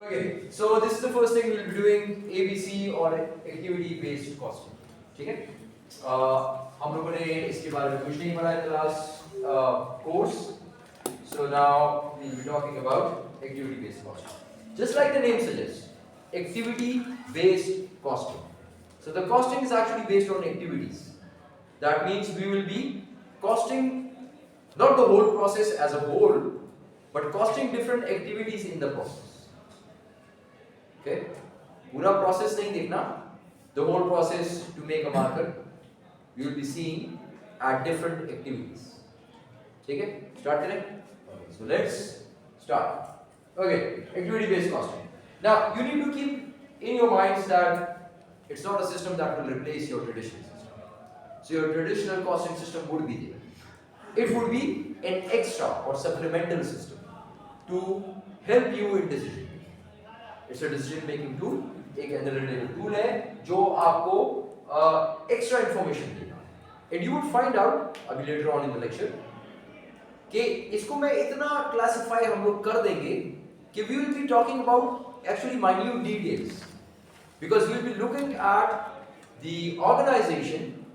Okay, so this is the first thing we'll be doing ABC or activity based costing. ठीक है? हम लोगों ने इसके बारे में कुछ नहीं पढ़ा है last course. So now we'll be talking about activity based costing. Just like the name suggests, activity based costing. So the costing is actually based on activities. That means we will be costing not the whole process as a whole, but costing different activities in the process. Okay? पूरा process नहीं देखना. The whole process to make a marker, you will be seeing at different activities. ठीक है? Start करें? Okay. So let's start. Okay. Activity based costing. Now you need to keep in your minds that it's not a system that will replace your traditional system. So your traditional costing system would be there. It would be an extra or supplemental system to help you in decision making. It's a decision making tool. एक analytical tool है जो आपको extra information देगा. And you would find out अभी later on in the lecture कि इसको मैं इतना classify हम लोग कर देंगे कि we will be talking about actually minute details because we will be looking at the organization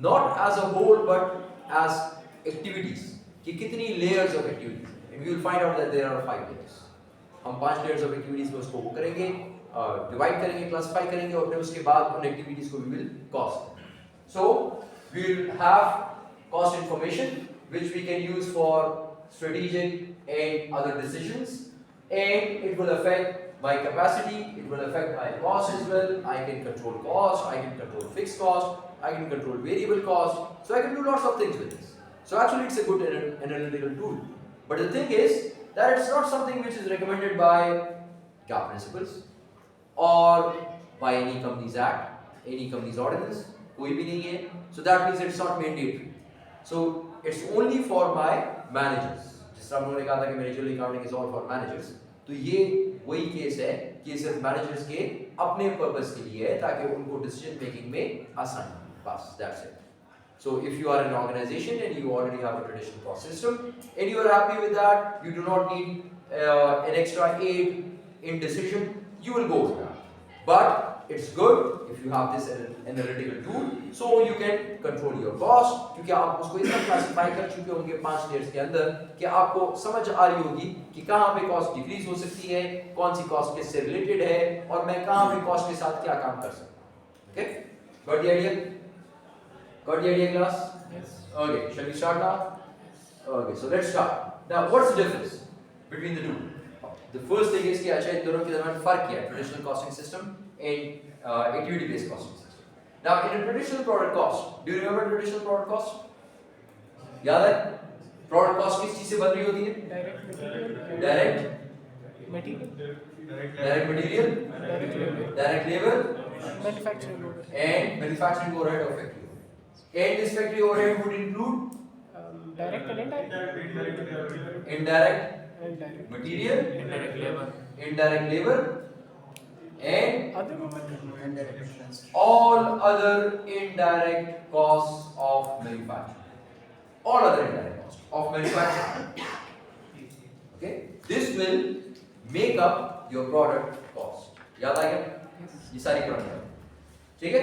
not as a whole but as activities कि कितनी layers of activities and we will find out that there are 5 layers. हम 5 layers of activities में उसको करेंगे, divide करेंगे, classify करेंगे और फिर उसके बाद उन activities को we will cost. So we will have cost information which we can use for strategic and other decisions, and it will affect my capacity, it will affect my cost as well. I can control cost, I can control fixed cost, I can control variable cost, so I can do lots of things with this. So actually it's a good analytical tool. But the thing is that it's not something which is recommended by GAAP principles or by any companies act, any companies ordinance, कोई भी नहीं है. So that means it's not mandatory. So it's only for my managers. जिस तरह उन्होंने कहा था कि managerial accounting is all for managers. तो ये वही केस है कि ये सिर्फ managers के अपने purpose के लिए है ताकि उनको decision making में आसानी हो. बस that's it. So if you are an organization and you already have a traditional cost system and you are happy with that, you do not need an extra aid in decision, you will go with that. But it's good if you have this analytical tool so you can control your cost क्योंकि आप उसको इतना classify कर चुके होंगे 5 layers के अंदर कि आपको समझ आ रही होगी कि कहाँ पे cost decrease हो सकती है, कौन सी cost किससे related है और मैं कहाँ पे cost के साथ क्या काम कर सकता हूँ. Okay? Got the idea? Got the idea, class? Yes. Okay, shall we start now? Okay, so let's start. Now, what's the difference between the two? The first thing is कि अच्छा इन दोनों के दरमियान फर्क क्या है? Traditional costing system and activity-based costing system. Now, in a traditional product cost, do you remember traditional product cost? याद है? Product cost किस चीज से बन रही होती है? Direct material. Direct Material. material, Direct labor. direct labor, Manufacturing overhead. and manufacturing overhead of factory. And this factory overhead would include Direct and indirect. indirect And direct. material, Indirect labor. indirect labor, and Other all other indirect costs of manufacturing. All other indirect costs of manufacturing. Okay, this will make up your product cost. याद आ गया? ये सारी पुरानी है. ठीक है?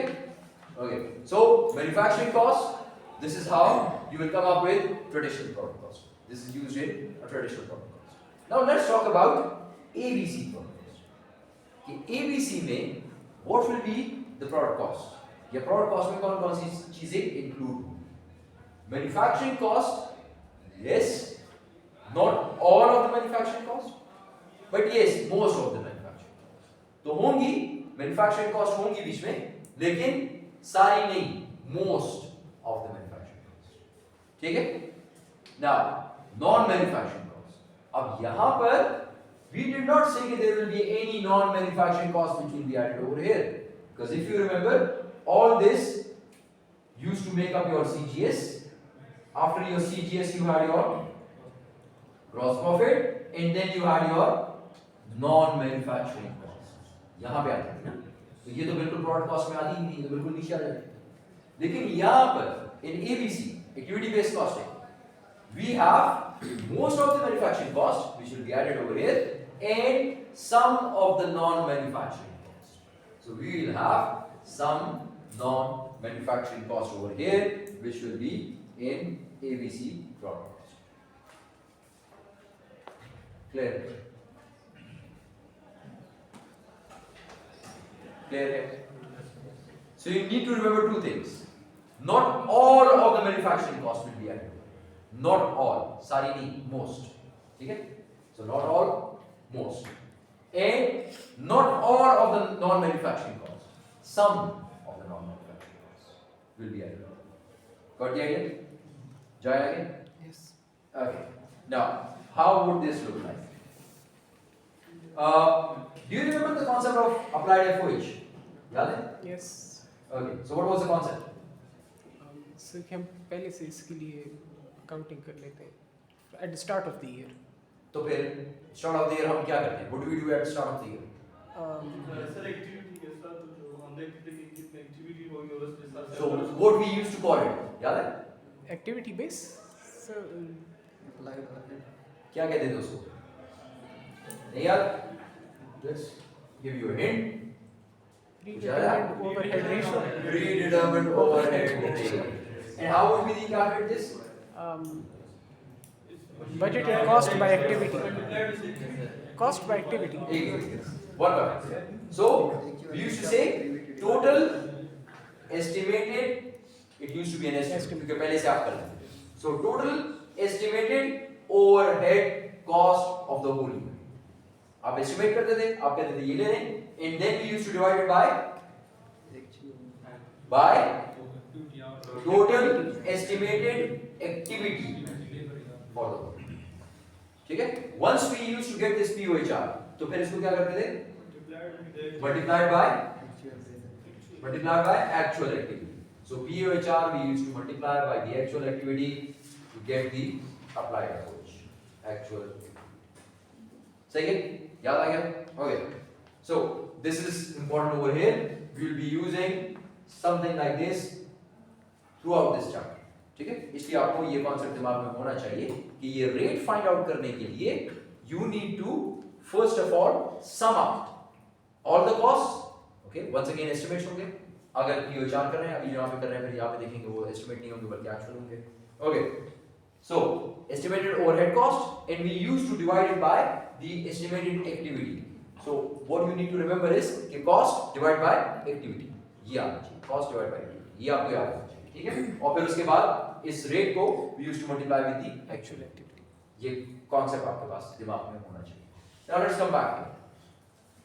Okay. So manufacturing cost. This is how you will come up with traditional product cost. This is used in a traditional product cost. Now let's talk about ABC product cost. कि ABC में what will be the product cost? या product cost में कौन-कौन सी चीजें include? Manufacturing cost, yes, not all of the manufacturing cost, but yes, most of the manufacturing cost. तो होंगी manufacturing cost होंगी बीच में, लेकिन सारी नहीं, most of the manufacturing cost. ठीक है? Now, non-manufacturing cost. अब यहाँ पर we did not say that there will be any non-manufacturing cost which will be added over here, because if you remember, all this used to make up your CGS. After your CGS, you had your gross profit, and then you had your non-manufacturing cost. यहाँ पे आती है ना? तो ये तो बिल्कुल product cost में आती ही नहीं, ये तो बिल्कुल नीचे आ जाती है. लेकिन यहाँ पर in ABC, activity-based costing, we have most of the manufacturing cost which will be added over here, and sum of the non-manufacturing cost. So we will have some non-manufacturing cost over here, which will be in ABC product cost. Clear? Clear? So you need to remember two things. Not all of the manufacturing cost will be added. Not all. Sari nahi, most. Okay? So not all, most. And not all of the non-manufacturing costs. Some of the non-manufacturing costs will be added. Got the idea? Jai again? Yes. Okay. Now, how would this look like? Do you remember the concept of applied FOH? याद है? Yes. Okay. So what was the concept? So कि हम पहले से इसके लिए counting कर लेते हैं at the start of the year. तो फिर start of the year हम क्या करते हैं? What do we do at the start of the year? Sir activity के साथ जो हमने कितनी एक्टिविटी होगी और उसके साथ So what we used to call it? याद है? Activity base. So क्या कहते थे उसको? नहीं याद? Let's give you a hint. predetermined overhead ratio. Predetermined overhead ratio. And how would we calculate this? Budgeted cost by activity. Cost by activity. One by. So we used to say total estimated. It used to be an estimate क्योंकि पहले से आप कर रहे हैं. So total estimated overhead cost of the whole year. आप estimate करते थे, आप कहते थे ये ले लें, and then we used to divide it by total estimated activity for the whole. ठीक है? Once we used to get this POHR, तो फिर इसको क्या करते थे? Multiplied by actual activity. So POHR we used to multiply by the actual activity to get the applied approach. Actual. सही है? याद आ गया? Okay. So this is important over here. We will be using something like this throughout this chapter. ठीक है? इसलिए आपको ये concept दिमाग में होना चाहिए कि ये रेट फाइंड आउट करने के लिए you need to first of all sum up all the costs. Okay? Once again estimates होंगे. अगर POHR कर रहे हैं, अभी यहाँ पे कर रहे हैं, फिर यहाँ पे देखेंगे वो estimate नहीं होंगे बल्कि actual होंगे. Okay. So estimated overhead cost, and we used to divide it by the estimated activity. So what you need to remember is कि cost divided by activity. ये आना चाहिए. Cost divided by activity. ये आपको याद रखना चाहिए. ठीक है? और फिर उसके बाद इस rate को we used to multiply with the Actual activity. ये concept आपके पास दिमाग में होना चाहिए. Now let's come back here.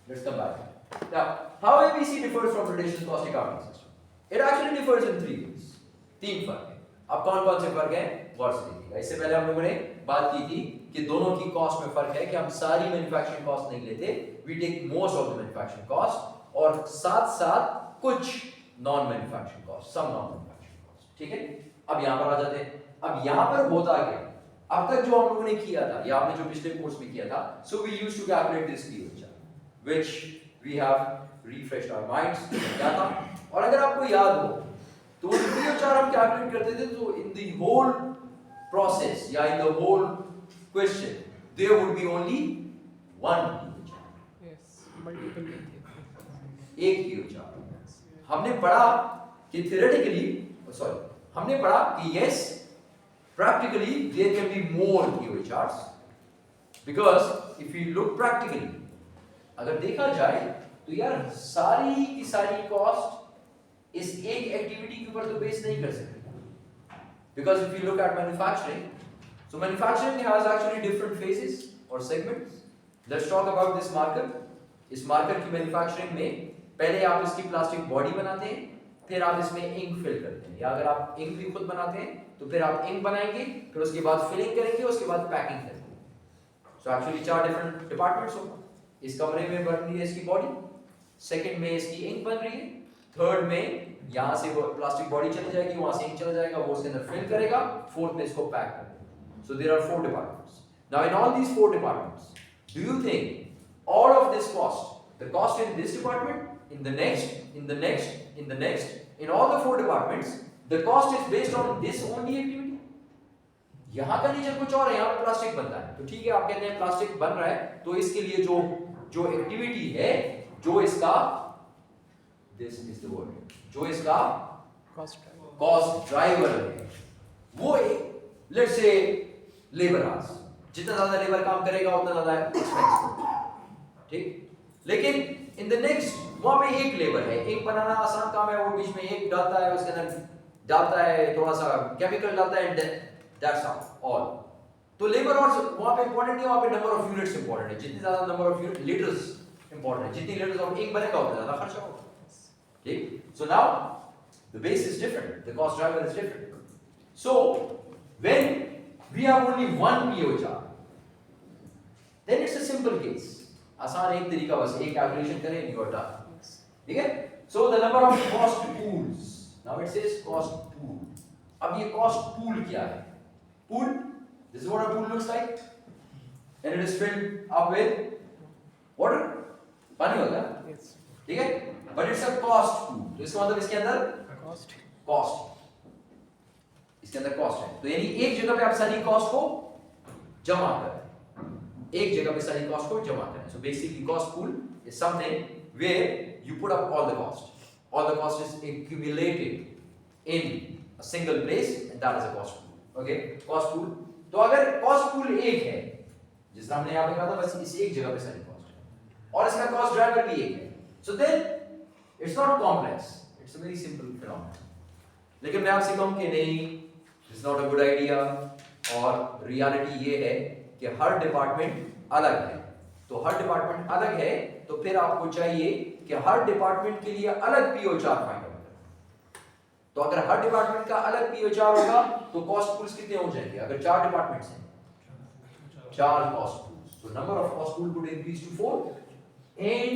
Let's come back. Now, how ABC differs from traditional cost accounting system? It actually differs in three ways. तीन फर्क है. अब कौन-कौन से फर्क हैं? गौर से देखिएगा. इससे पहले हम लोगों ने बात की थी कि दोनों की कॉस्ट में फर्क है कि हम सारी मैन्युफैक्चरिंग कॉस्ट नहीं लेते. We take most of the manufacturing cost और साथ-साथ कुछ non manufacturing cost, some non manufacturing cost. ठीक है? अब यहाँ पर आ जाते हैं. अब यहाँ पर होता क्या? अब तक जो हम लोगों ने किया था या आपने जो पिछले कोर्स में किया था, so we used to calculate this POHR, which we have refreshed our minds. क्या था? और अगर आपको याद हो तो वो POHR हम कैलकुलेट करते थे तो in the whole process या in the whole question there would be only one POHR. Yes. Multiple नहीं थे. एक POHR. हमने पढ़ा कि theoretically, हमने पढ़ा कि yes, practically there can be more POHRs because if you look practically, अगर देखा जाए तो यार सारी की सारी कॉस्ट इस एक एक्टिविटी के ऊपर तो बेस नहीं कर सकते. Because if you look at manufacturing, so manufacturing has actually different phases or segments. Let's talk about this marker. इस मार्कर की मैन्युफैक्चरिंग में पहले आप इसकी प्लास्टिक बॉडी बनाते हैं, फिर आप इसमें इंक फिल करते हैं, या अगर आप इंक भी खुद बनाते हैं तो फिर आप इंक बनाएंगे, फिर उसके बाद फिलिंग करेंगे, उसके बाद पैकिंग करेंगे. सो एक्चुअली 4 डिफरेंट डिपार्टमेंट्स होंगे. इस कमरे में बन रही है इसकी बॉडी, सेकंड में इसकी इंक बन रही है, थर्ड में यहाँ से वो प्लास्टिक बॉडी चली जाएगी, वहां से इंक चला जाएगा, वो उसके अंदर फिल करेगा, फोर्थ में इसको पैक करेगा. So there are 4 departments. Now in all these 4 departments, do you think all of this cost, the cost in this department, in the next, in all the 4 departments, the cost is based on this only activity. यहाँ का nature कुछ और है, यहाँ पे plastic बनता है, तो ठीक है आप कहते हैं प्लास्टिक बन रहा है तो इसके लिए जो जो एक्टिविटी है, जो इसका दिस इज द वर्ड, जो इसका कॉस्ट ड्राइवर है, वो लेट्स से लेबर आवर्स, जितना ज्यादा लेबर काम करेगा उतना ज्यादा एक्सपेंस होगा, ठीक। लेकिन इन द नेक्स्ट वहां पे एक लेबर है, एक बनाना आसान काम है, वो बीच में एक डालता है, उसके अंदर डालता है थोड़ा सा केमिकल डालता है, एंड दैट्स ऑल। तो लेबर और वहां पे इंपॉर्टेंट नहीं है, वहां पे नंबर ऑफ यूनिट्स इंपॉर्टेंट है, जितनी ज्यादा नंबर ऑफ लीटर्स इंपॉर्टेंट है, जितनी लीटर्स ऑफ एक बनेगा उतना ज्यादा खर्चा होगा, ठीक। So now the base is different, the cost driver is different. So when we have only one PO chart, then it's a simple case, आसान एक तरीका, बस एक कैलकुलेशन करें and you are done, ठीक है। So the number of cost pools, now it says cost pool। अब ये cost pool क्या है? Pool, this is what a pool looks like, and it is filled up with water, पानी होता है, ठीक है, but it's a cost pool। तो इसका मतलब इसके अंदर कॉस्ट, इसके अंदर कॉस्ट है, तो यानी एक जगह पे आप सारी कॉस्ट को जमा कर रहे हैं, एक जगह पे सारी कॉस्ट को जमा कर रहे हैं। So basically cost pool is something where you put up all the cost is accumulated in a single place and that is a cost pool, okay. Cost pool, तो अगर कॉस्ट पूल एक है, जिस तरह हमने यहां पे कहा था, बस इस एक जगह पे सारी कॉस्ट है और इसका कॉस्ट ड्राइवर भी एक है, so then it's not complex, it's a very simple phenomenon. लेकिन मैं आपसे कहूं कि नहीं, it's not a good idea, और रियलिटी ये है कि हर डिपार्टमेंट अलग है, तो हर डिपार्टमेंट अलग है, तो फिर आपको चाहिए कि हर डिपार्टमेंट के लिए अलग पीओ चार्ट फाइंड आउट करें। तो अगर हर डिपार्टमेंट का अलग पीओ चार्ट होगा तो कॉस्ट पूल्स कितने हो जाएंगे? अगर 4 डिपार्टमेंट्स हैं, 4 cost pools, so number of cost pool would increase to 4, and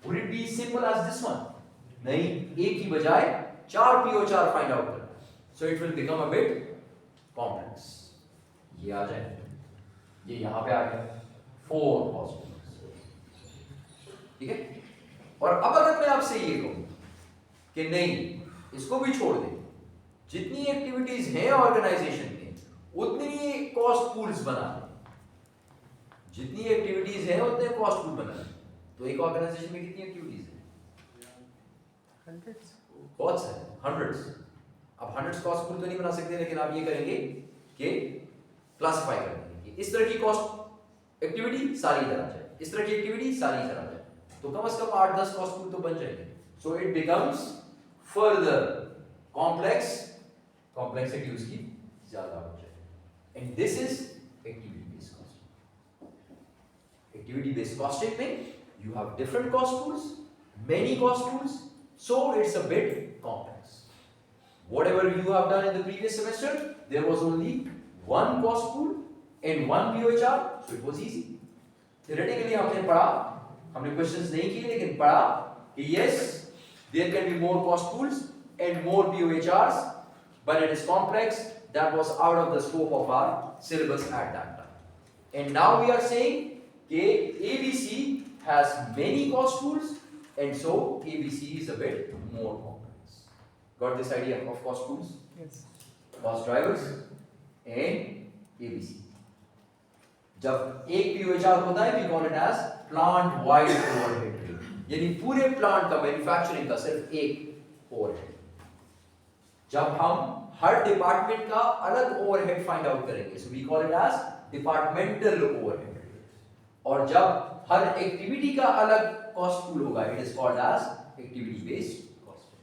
would it be simple as this one? नहीं, एक की बजाय 4 पीओ चार्ट फाइंड आउट करना, so it will become a bit complex। ये आ जाए, ये यहां पे आ गया 4 कॉस्ट पूल्स, ठीक है। और अब अगर मैं आपसे ये कहूं कि नहीं, इसको भी छोड़ दे, जितनी एक्टिविटीज हैं ऑर्गेनाइजेशन में उतनी ही कॉस्ट पूल्स बना, जितनी एक्टिविटीज हैं उतने कॉस्ट पूल बना। तो एक ऑर्गेनाइजेशन में कितनी एक्टिविटीज हैं? बहुत सारे, हंड्रेड्स। अब हंड्रेड्स कॉस्ट पूल तो नहीं बना सकते, लेकिन आप ये करेंगे कि क्लासिफाई कर देंगे कि इस तरह की कॉस्ट एक्टिविटी सारी इधर आ जाए, इस तरह की एक्टिविटी सारी इधर आ जाए, तो कम से कम 8-10 कॉस्ट पूल तो बन जाएंगे। So it becomes further complex, complexity उसकी ज्यादा हो जाएगी, and this is activity based costing. Activity based costing में you have different cost pools, many cost pools, so it's a bit complex. Whatever you have done in the previous semester, there was only one cost pool and one POHR, so it was easy. Theoretically हमने पढ़ा, हमने questions नहीं किए, लेकिन पढ़ा कि yes, there can be more cost pools and more POHRs, but it is complex. That was out of the scope of our syllabus at that time. And now we are saying कि ABC has many cost pools, and so ABC is a bit more complex. Got this idea of cost pools? Yes. Cost drivers and ABC. जब एक POHR होता है, we call it as plant wide overhead rate, यानी पूरे plant का manufacturing का सिर्फ एक ओवरहेड। जब हम हर डिपार्टमेंट का अलग ओवरहेड फाइंड आउट करेंगे, so we call it as departmental overhead. और जब हर एक्टिविटी का अलग कॉस्ट पूल होगा, it is called as activity based costing.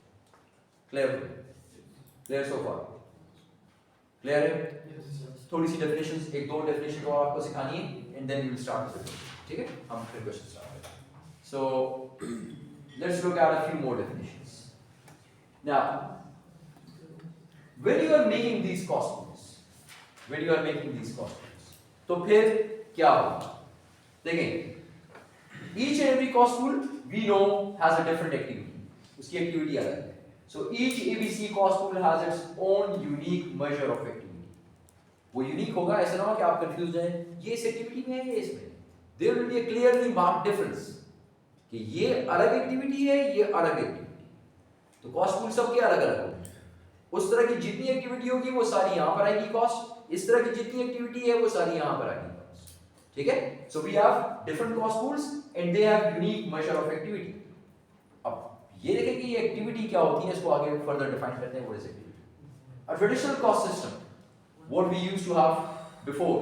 Clear? Clear so far? Clear है? थोड़ी सी डेफिनेशंस, एक दो डेफिनेशन और आपको सिखानी है, and then we will start with it, ठीक है। हम फिर क्वेश्चन स्टार्ट करेंगे। So let's look at a few more definitions. Now when you are making these cost pools, when you are making these cost pools, तो फिर क्या होगा? देखें, each and every cost pool we know has a different activity, उसकी activity अलग है, so each ABC cost pool has its own unique measure of activity। वो unique होगा, ऐसा ना हो कि आप कंफ्यूज जाएं, ये इस एक्टिविटी में है, ये इसमें। there will be a clearly marked difference कि ये अलग एक्टिविटी है, ये अलग एक्टिविटी। तो कॉस्ट पूल सबके अलग अलग होंगे, उस तरह की जितनी एक्टिविटी होगी वो सारी यहां पर आएगी कॉस्ट, इस तरह की जितनी एक्टिविटी है वो सारी यहां पर आएगी कॉस्ट। ठीक है? So we have different cost pools and they have unique measure of activity. अब ये देखें कि ये एक्टिविटी क्या होती है, इसको आगे फर्दर डिफाइन करते हैं. What is activity? A traditional cost system, what we used to have before,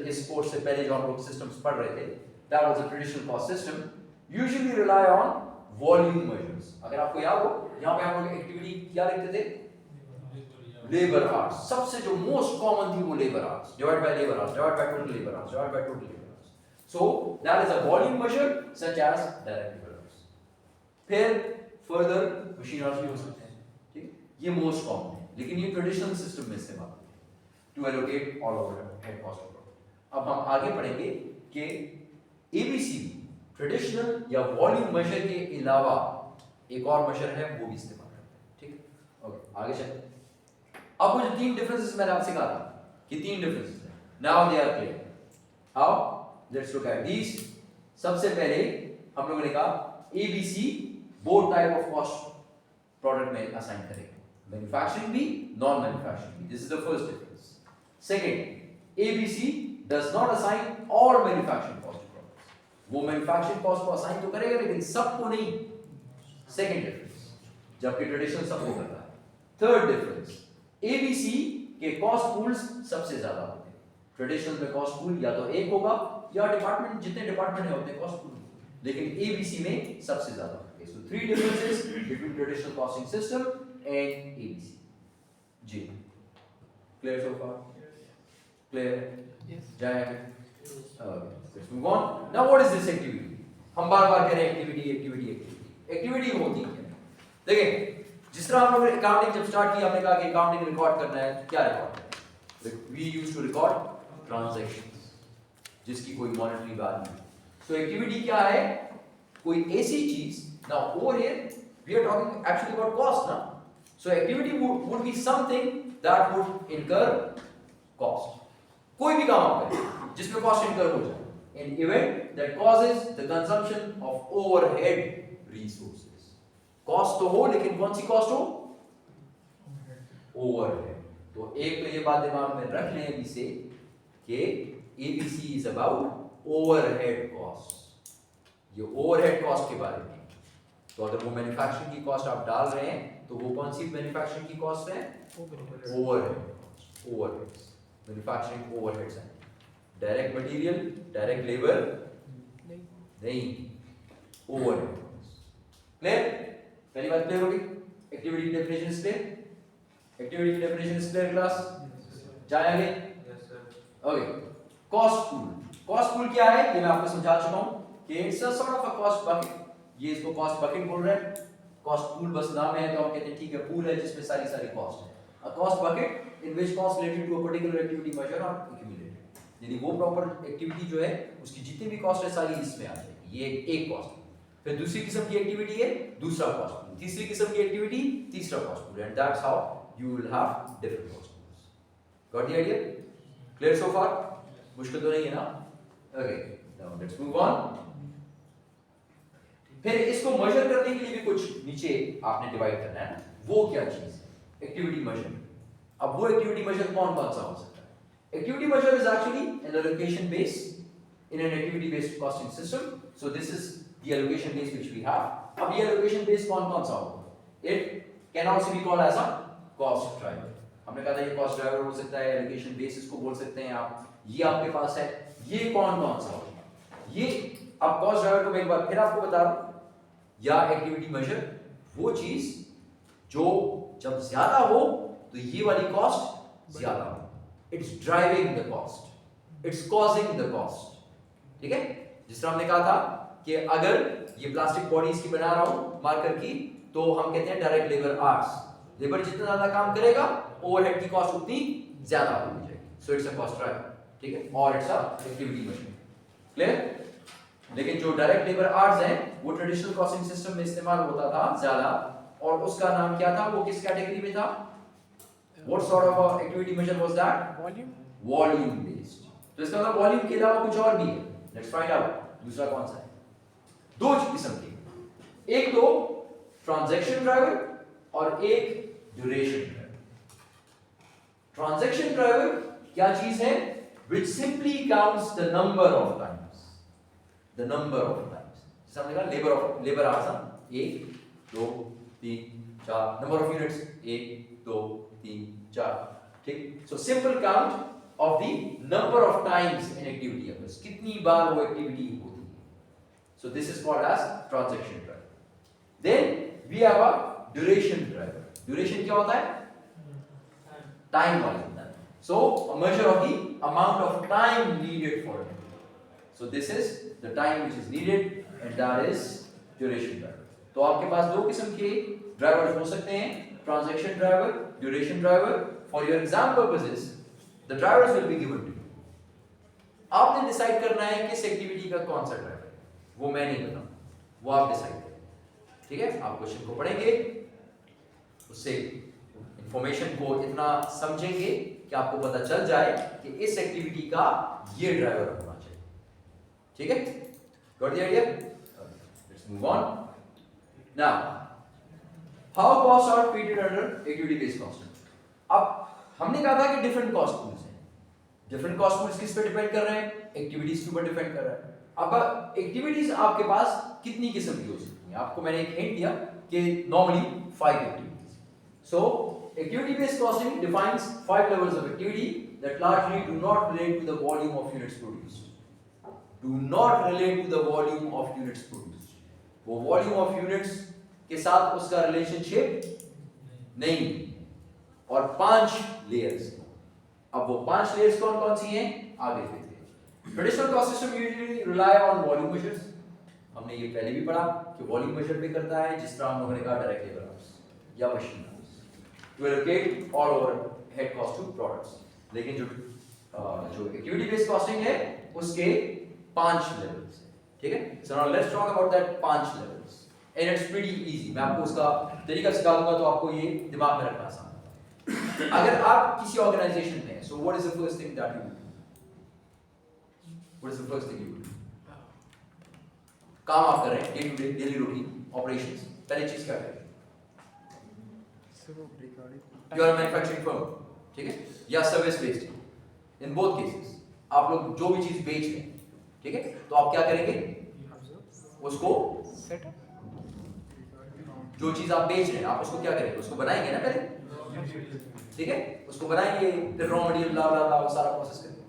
इस कोर्स से पहले जो हम लोग सिस्टम्स पढ़ रहे थे, that was a traditional cost system, usually rely on volume measures. अगर आपको याद हो, यहाँ पे हम लोग एक्टिविटी क्या लिखते थे? Labour hours. सबसे जो मोस्ट कॉमन थी वो labour hours, divide by labour hours, divide by total labour hours, divide by total labour hours. So that is a volume measure such as direct labour hours. फिर further machine hours भी हो सकते हैं, ठीक? ये most common है, लेकिन ये ट्रेडिशनल सिस्टम में इस्तेमाल होते हैं to allocate all overhead cost of product. अब हम आगे पढ़ेंगे कि एबीसी ट्रेडिशनल या वॉल्यूम मेजर के अलावा एक और मेजर है, वो भी इस्तेमाल करते हैं, ठीक है? ओके, आगे चलते हैं. अब वो जो तीन डिफरेंसेस मैंने आपसे कहा था कि तीन डिफरेंसेस हैं, now they are clear. How? Let's look at these. सबसे पहले हम लोगों ने कहा ABC both type of cost product में असाइन करेंगे, मैन्युफैक्चरिंग भी, नॉन मैन्युफैक्चरिंग भी. This is the first difference. Second, ABC does not assign all manufacturing cost to products. वो मैन्युफैक्चरिंग कॉस्ट को असाइन तो करेगा लेकिन सबको नहीं. Second difference. जबकि ट्रेडिशनल सबको करता है. थर्ड डिफरेंस, एबीसी के कॉस्ट पूल्स सबसे ज्यादा होते हैं. ट्रेडिशनल में कॉस्ट पूल या तो एक होगा या डिपार्टमेंट, जितने डिपार्टमेंट होते हैं कॉस्ट पूल, लेकिन एबीसी में सबसे ज्यादा होते हैं. So three differences between traditional costing system and ABC. जी, clear so far? Clear? Yes. जाएंगे. Let's move on. Now what is this activity? हम बार-बार कह रहे हैं एक्टिविटी एक्टिविटी एक्टिविटी. एक्टिविटी होती है, देखिए जिस तरह हम लोग अकाउंटिंग जब स्टार्ट किया, हमने कहा कि अकाउंटिंग रिकॉर्ड करना है. क्या रिकॉर्ड करना है? We used to record transactions जिसकी कोई मॉनेटरी वैल्यू. सो एक्टिविटी क्या है? कोई ऐसी चीज. Now over here we are talking actually about cost ना. So activity would be something that would incur cost. कोई भी काम आप करें जिसमें कॉस्ट इनकर हो जाए, an event that causes the consumption of overhead resources. Cost तो हो, लेकिन कौन सी कॉस्ट हो? ओवरहेड. तो एक तो ये बात दिमाग में रख लें अभी से कि ABC is about overhead cost. ये ओवरहेड कॉस्ट के बारे में. तो अगर वो मैन्युफैक्चरिंग की कॉस्ट आप डाल रहे हैं तो वो कौन सी मैन्युफैक्चरिंग की कॉस्ट है? Overhead cost. Overheads, manufacturing overheads हैं. डायरेक्ट मटेरियल, डायरेक्ट लेबर नहीं, ओवरहेड कॉस्ट. क्लियर? पहली बात क्लियर होगी. Activity definition is clear. Activity की डेफिनेशन इज क्लियर क्लास. जाएंगे. Yes sir. Okay, cost pool. Cost pool क्या है ये मैं आपको समझा चुका हूं कि it's a sort of a cost bucket. ये इसको कॉस्ट बकेट बोल रहे हैं. कॉस्ट पूल बस नाम है तो हम कहते हैं ठीक है, पूल है जिसमें सारी सारी कॉस्ट है. A cost bucket in which cost related to a particular activity measure और एक्यूमुलेटेड. यानी वो प्रॉपर एक्टिविटी जो है उसकी जितनी भी कॉस्ट है सारी इसमें आ जाएगी. ये एक कॉस्ट. फिर दूसरी किस्म की एक्टिविटी है दूसरा कॉस्ट पूल. तीसरी किस्म की एक्टिविटी तीसरा cost pool. And that's how you will have different cost pools. Got the idea? Clear so far? मुश्किल तो नहीं है ना? Okay, now let's move on. फिर इसको मेजर करने के लिए भी कुछ नीचे आपने डिवाइड करना है. वो क्या चीज है? Activity measure. अब वो एक्टिविटी मेजर कौन कौन सा हो सकता है? Activity measure is actually an allocation base in an activity based costing system. So this is the allocation base which we have. अब ये allocation base कौन सा होगा? It can also be called as a cost driver. हमने कहा था ये cost driver हो सकता है, allocation base इसको बोल सकते हैं आप. ये आपके पास है. ये कौन सा होगा? ये अब cost driver को मैं एक बार फिर आपको बता रहा हूँ. या activity measure वो चीज जो जब ज्यादा हो तो ये वाली cost ज्यादा हो. It's driving the cost. It's causing the cost. ठीक है? जिस तरह हमने कहा था कि अगर ये प्लास्टिक बॉडी इसकी बना रहा हूं मार्कर की, तो हम कहते हैं डायरेक्ट लेबर आवर्स. लेबर जितना ज्यादा काम करेगा ओवरहेड की कॉस्ट उतनी ज्यादा हो जाएगी. So it's a cost driver. ठीक है? और it's a activity measure. Clear? लेकिन जो डायरेक्ट लेबर आवर्स हैं वो ट्रेडिशनल कॉस्टिंग सिस्टम में इस्तेमाल होता था ज्यादा, और उसका नाम क्या था? वो किस कैटेगरी में था? What sort of activity measure was that? Volume. Volume based. तो इसका मतलब वॉल्यूम के अलावा कुछ और भी है. Let's find out. दूसरा कौन सा है? दो किस्म के. एक तो ट्रांजैक्शन ड्राइवर और एक ड्यूरेशन ड्राइवर. ट्रांजैक्शन ड्राइवर क्या चीज है? which simply counts the number of times. The number of times. जैसे हमने कहा labor hours ना 1 2 3 4 number of units 1 2 3 4 ठीक. So simple count of the number of times an activity occurs. कितनी बार वो activity होती है. So this is called as transaction driver. Then we have a duration driver. Duration क्या होता है? Time वाला होता है. So a measure of the amount of time needed for it. So this is the time which is needed and that is duration driver. तो आपके पास दो किस्म के ड्राइवर्स हो सकते हैं, transaction driver, duration driver. For your exam purposes, the drivers will be given to you. आपने decide करना है किस एक्टिविटी का कौन सा ड्राइवर है, वो मैं नहीं बताऊं, वो आप डिसाइड करें. ठीक है, आप क्वेश्चन को पढ़ेंगे, उससे इंफॉर्मेशन को इतना समझेंगे कि आपको पता चल जाए कि इस एक्टिविटी का ये ड्राइवर होना चाहिए. ठीक है, got the idea? Let's move on. Now how cost are treated under activity based cost. अब हमने कहा था कि डिफरेंट कॉस्ट पूल्स हैं. डिफरेंट कॉस्ट पूल्स किस पे डिपेंड कर रहे हैं? एक्टिविटीज के ऊपर डिपेंड कर रहा है. अब एक्टिविटीज आपके पास कितनी किस्म की हो सकती हैं? आपको मैंने एक हिंट दिया कि normally 5 activities. So activity based costing defines 5 levels of activity that largely do not relate to the volume of units produced. Do not relate to the volume of units produced. वो volume of units के साथ उसका relationship नहीं. और 5 layers. अब वो 5 layers कौन कौन सी हैं? आगे देखते हैं. Traditional cost system usually rely on volume measures. हमने ये पहले भी पढ़ा कि volume measure पे करता है, जिस तरह हम लोगों ने कहा direct labor hours या machine hours to allocate all over head cost to products. लेकिन जो activity based costing है उसके 5 levels हैं. ठीक है? So now let's talk about that 5 levels. And it's pretty easy. मैं आपको उसका तरीका सिखा दूंगा तो आपको ये दिमाग में रखना आसान. अगर आप किसी ऑर्गेनाइजेशन में हैं, so what is the first thing that you do? What is the first thing you do? काम आप कर रहे हैं, day to day daily routine operations. पहली चीज क्या करें? You are a manufacturing firm, ठीक है, या service based. In both cases आप लोग जो भी चीज बेच रहे हैं, ठीक है, तो आप क्या करेंगे? उसको जो चीज आप बेच रहे हैं आप उसको क्या करेंगे? उसको बनाएंगे ना पहले. ठीक है, उसको बनाएंगे, फिर रॉ मटेरियल ला वो सारा प्रोसेस करेंगे.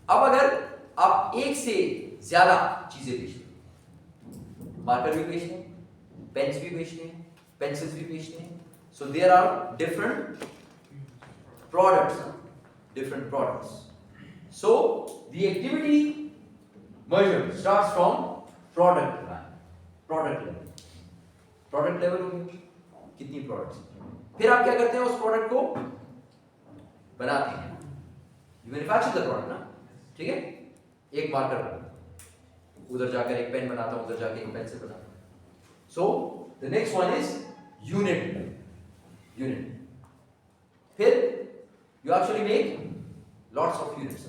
अब अगर आप एक से ज्यादा चीजें बेचते हैं, मार्कर भी बेचते हैं, पेन्स भी बेचते हैं, पेंसिल्स भी बेचते हैं, so there are different products. So the activity measure starts from product level. Product level हो गया, कितनी products. फिर आप क्या करते हैं? उस प्रोडक्ट को बनाते हैं. You manufacture the product ना, ठीक है. एक मार्कर बनाता हूं, उधर जाकर एक पेन बनाता हूं, उधर जाकर एक पेंसिल बनाता हूं. So the next one is unit. फिर you actually make lots of units,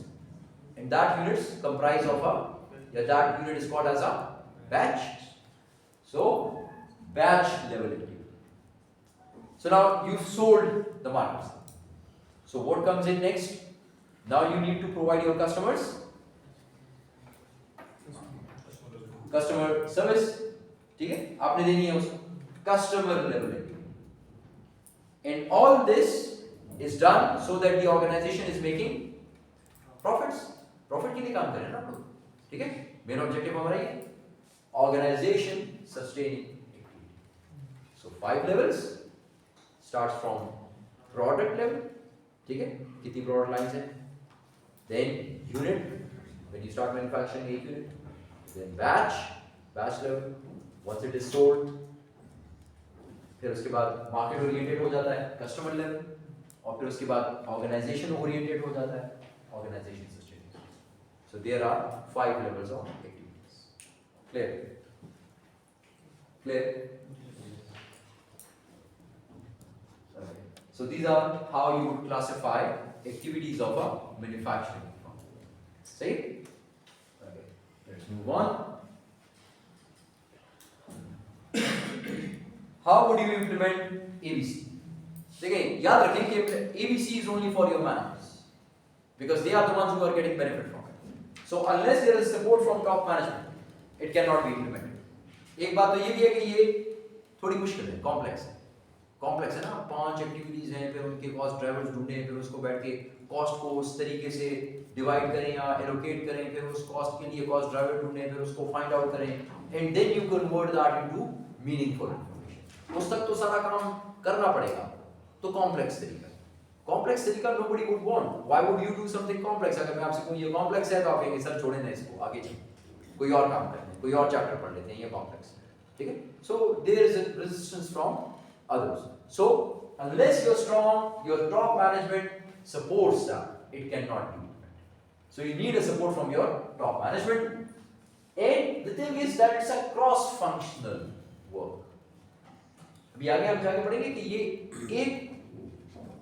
and that units comprise of that unit is called as a batch. So batch level activity. So now you've sold the markers. So what comes in next? Now you need to provide your customers customer service. ठीक है, आपने देनी है उसको customer level activity. And all this is done so that the organization is making profits. Profit के लिए काम कर रहे हैं ना आप लोग, ठीक है. मेन ऑब्जेक्टिव हमारा ये organization sustaining activity. So 5 levels starts from product level, ठीक है, कितनी product lines हैं. Then unit, when you start manufacturing a unit. Then batch level, once it is sold. फिर उसके बाद मार्केट ओरिएंटेड हो जाता है, कस्टमर लेवल. और फिर उसके बाद ऑर्गेनाइजेशन ओरिएंटेड हो जाता है, organisation sustainable. So there are 5 levels of activities. Clear? So these are how you would classify activities of a manufacturing firm. See? Okay. Let's move on. How would you implement ABC? देखिए, याद रखें कि ABC is only for your managers. because they are the ones who are getting benefit from it. So unless there is support from top management, it cannot be implemented. एक बात तो ये भी है कि ये थोड़ी मुश्किल है, कॉम्प्लेक्स है ना, 5 एक्टिविटीज हैं, फिर उनके कॉस्ट ड्राइवर्स ढूंढें, फिर उसको बैठ के कॉस्ट को उस तरीके से डिवाइड करें या एलोकेट करें, फिर उस कॉस्ट के लिए कॉस्ट ड्राइवर ढूंढें, फिर उसको फाइंड आउट करें, and then you convert that into meaningful information. उस तक तो सारा काम करना पड़ेगा, तो कॉम्प्लेक्स तरीका nobody would want. Why would you do something complex? अगर मैं आपसे कहूँ ये कॉम्प्लेक्स है तो आप कहेंगे सर छोड़े ना इसको, आगे चलिए कोई और काम करते हैं, कोई और चैप्टर पढ़ लेते हैं, ये कॉम्प्लेक्स है, ठीक है? So there is a resistance from others. So unless you're strong, your top management supports that, it cannot be implemented. So you need a support from your top management, and the thing is that it's a cross-functional work. अभी आगे हम जाके पढ़ेंगे कि ये एक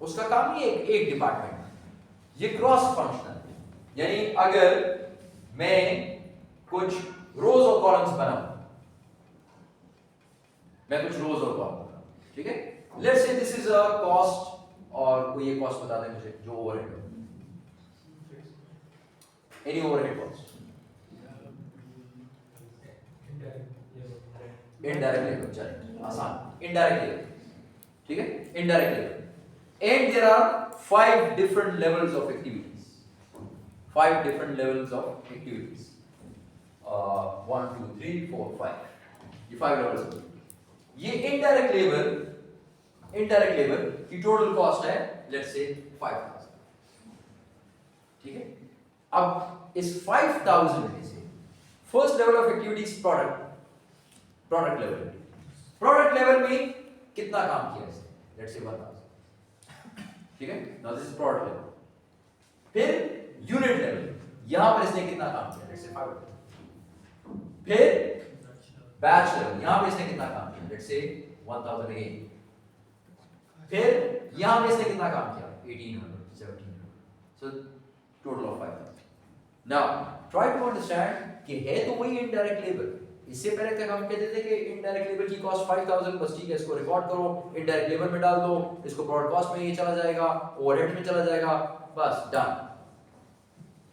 उसका काम नहीं है एक डिपार्टमेंट, ये क्रॉस फंक्शनल, यानी अगर मैं कुछ रोज और कॉलम्स बनाऊं, ठीक है, let's say this is a cost, और कोई एक कॉस्ट बता दे मुझे जो ओवरहेड हो, any overhead cost, indirect labour, चलिए आसान, इनडायरेक्ट लेबर, ठीक है, indirect labour, and there are 5 different levels of activities, 1 2 3 4 5, ये 5 levels हैं। ये indirect labor की total cost है let's say 5000, ठीक है? अब इस 5000 में से first level of activities product level में कितना काम किया इसने, let's say 1000, ठीक है? Now this is product level. फिर यूनिट लेवल, यहां पर इसने कितना काम किया, लेट्स से 500। फिर बैच लेवल, यहां पर इसने कितना काम किया, लेट्स से 1000 अगेन। फिर यहां पर इसने कितना काम किया, 1800 1700, so total of 5000। Now try to understand कि है तो वही इनडायरेक्ट लेबर। इससे पहले तक हम कहते थे कि इनडायरेक्ट लेबर की कॉस्ट 5000, बस ठीक है, इसको रिकॉर्ड करो, इनडायरेक्ट लेबर में डाल दो, इसको प्रोडक्ट कॉस्ट में ये चला जाएगा, ओवरहेड में चला जाएगा, बस डन,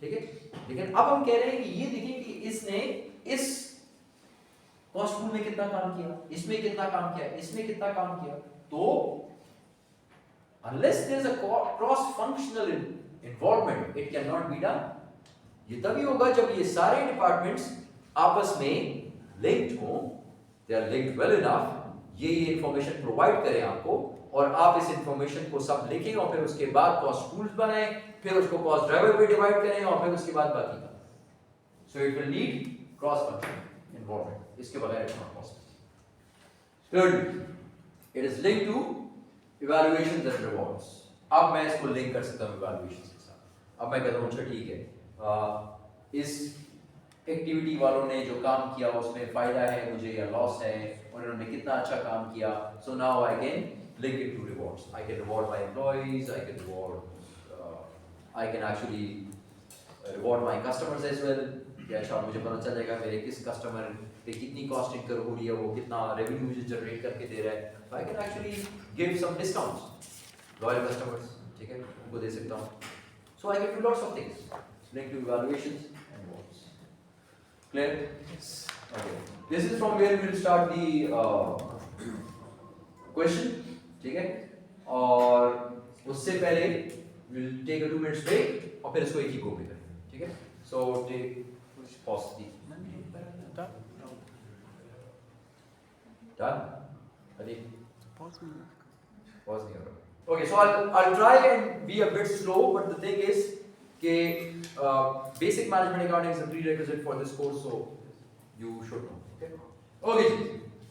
ठीक है? लेकिन अब हम कह रहे हैं कि ये देखिए कि इसने इस कॉस्ट पूल में कितना काम किया, इसमें कितना काम किया, इसमें कितना काम किया, तो unless there is a cross functional involvement it cannot be done। ये तभी होगा जब ये सारे डिपार्टमेंट्स आपस में लिंक्ड हो, they are linked well enough, ये इंफॉर्मेशन प्रोवाइड करें आपको, और आप इस इंफॉर्मेशन को सब लिखें और फिर उसके बाद कॉस्ट टूल्स बनाएं, फिर उसको कॉस्ट ड्राइवर पे डिवाइड करें और फिर उसके बाद बाकी का। So it will need cross functional involvement, इसके बगैर it's not possible. Third, it is linked to evaluations and rewards. अब मैं इसको लिंक कर सकता हूं इवैल्यूएशंस के साथ। अब मैं कहता हूं अच्छा ठीक है, इस एक्टिविटी वालों ने जो काम किया उसमें फायदा है मुझे या लॉस है, और उन्होंने कितना अच्छा काम किया, so now I can link it to rewards. I can reward my employees, I can actually reward my customers as well. अच्छा मुझे पता चल जाएगा मेरे किस कस्टमर पे कितनी कॉस्ट इनकर हो रही है, वो कितना रेवेन्यू मुझे जनरेट करके दे रहा है, तो I can actually give some discounts loyal customers, ठीक है, उनको दे सकता हूँ। So I can do lots of things link to evaluations and rewards. Clear? Yes. Okay. This is from where we will start the question, ठीक है? और उससे पहले we will take a 2 minutes break और फिर इसको एक ही go पे करेंगे, ठीक है? So take pause the. Done? Ready? Pause me. Pause नहीं हो रहा. Okay, so I'll try and be a bit slow, but the thing is कि basic management accounting is a prerequisite for this course, so you should know. Okay? Okay जी.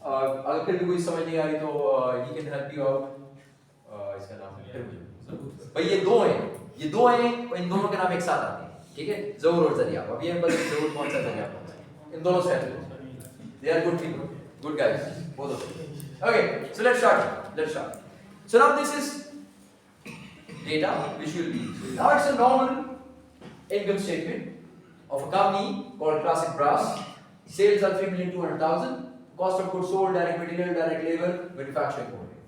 अगर फिर भी कोई समझ नहीं आ रही तो he can help you out. इसका नाम फिर मुझे भाई ये दो हैं, इन दोनों के नाम एक साथ आते हैं, ठीक है? ज़हूर और ज़रिया। अब ये बस ज़हूर कौन सा ज़रिया कौन सा, इन दोनों से help, they are good people, good guys, both of them. Okay, so let's start. So now this is data which will be, now it's a normal income statement of a company called Classic Brass. Sales are 3,200,000. Cost of goods sold, direct material, direct labor, manufacturing overhead.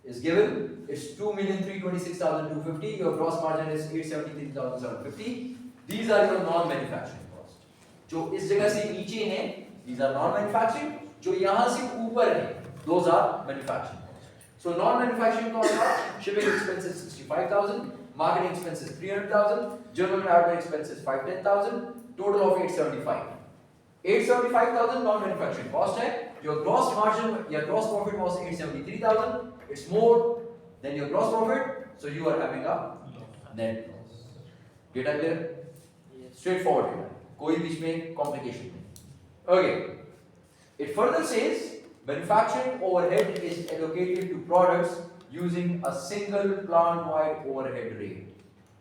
is given. It's 2,326,250. Your gross margin is 873,750. These are your non-manufacturing costs. जो इस जगह से नीचे हैं, these are non-manufacturing. जो यहाँ से ऊपर हैं, those are manufacturing costs. So non-manufacturing costs are shipping expenses 65,000, marketing expenses 300,000, general and admin expenses 510,000, total of 875. 875,000 non-manufacturing cost है. Your gross margin, your gross profit was 873,000. It's more than your gross profit, so you are having a net loss. Data clear? Straightforward data. कोई बीच में complication नहीं. Okay. It further says manufacturing overhead is allocated to products using a single plant-wide overhead rate.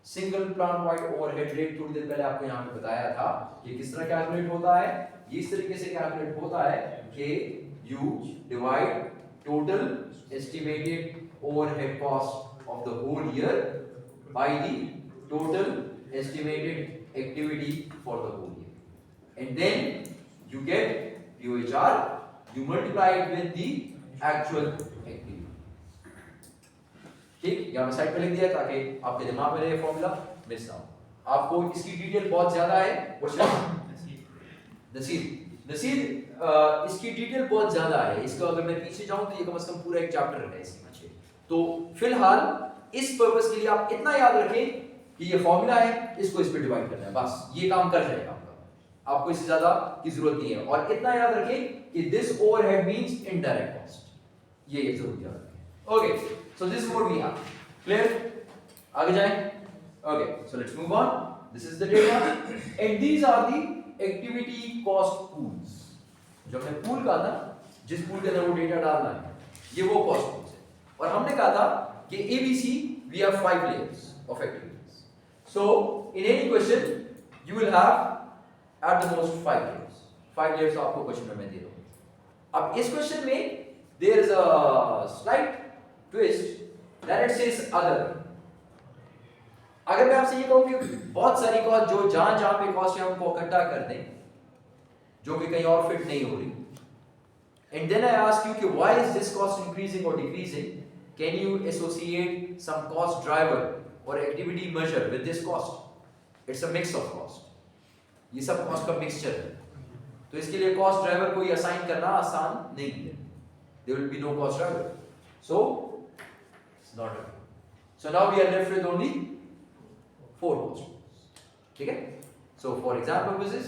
Single plant-wide overhead rate थोड़ी देर पहले आपको यहाँ पे बताया था कि किस तरह कैलकुलेट होता है. ये इस तरीके से कैलकुलेट होता है कि you divide total estimated overhead cost of the whole year by the total estimated activity for the whole year, and then you get UHR. You multiply it with the actual activity. ठीक, यहाँ मैं side पे लिख दिया ताकि आपके दिमाग में रहे फॉर्मूला मिस ना हो. आपको इसकी डिटेल बहुत ज्यादा है. नसीर इसकी डिटेल बहुत ज्यादा है. इसको अगर मैं पीछे जाऊं तो ये कम से कम पूरा एक चैप्टर है इसके पीछे. तो फिलहाल इस पर्पस के लिए आप इतना याद रखें कि ये फॉर्मूला है, इसको इस पे डिवाइड करना है, बस ये काम कर जाएगा आपका. आपको इससे ज्यादा की जरूरत नहीं है. और इतना याद रखें कि this overhead means indirect cost. ये जरूर याद रखें. Okay, so this is what we have. Clear? आगे जाएं. Okay, so let's move on. This is the data and these are the activity cost pools. जो हमने पूल कहा था, जिस पूल के अंदर वो डेटा डालना है, ये वो कॉस्ट पूल्स है. और हमने कहा था कि ABC we have 5 layers of activities. So in any question you will have at the most 5 layers. 5 layers आपको क्वेश्चन में मैं दे दूंगा. अब इस क्वेश्चन में there is a slight twist that it says other. अगर मैं आपसे ये कहूं कि बहुत सारी कॉस्ट जो जहां पे कॉस्ट है हमको इकट्ठा कर दें जो कि कहीं और फिट नहीं हो रही, and then I ask you कि why is this cost increasing or decreasing? Can you associate some cost driver or activity measure with this cost? It's a mix of cost. ये सब कॉस्ट का mixture है. तो इसके लिए cost driver कोई assign करना आसान नहीं है. There will be no cost driver. So it's not okay. So now we are left with only 4 cost pools. ठीक है? So for exam purposes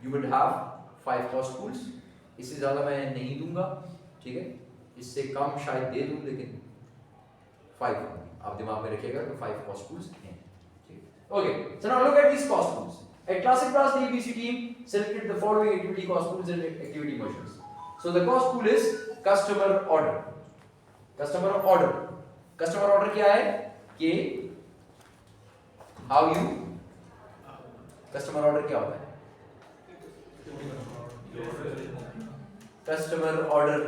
you would have 5 cost pools. इससे ज्यादा मैं नहीं दूंगा. ठीक है? इससे कम शायद दे दूं, लेकिन 5 आप दिमाग में रखिएगा कि 5 cost pools हैं. ठीक है? Okay. So now look at these cost pools. At Classic Brass, the ABC team selected the following activity cost pools and activity measures. So the cost pool is customer order. Customer order. Customer order क्या है? कि how you customer order क्या होता है? Customer order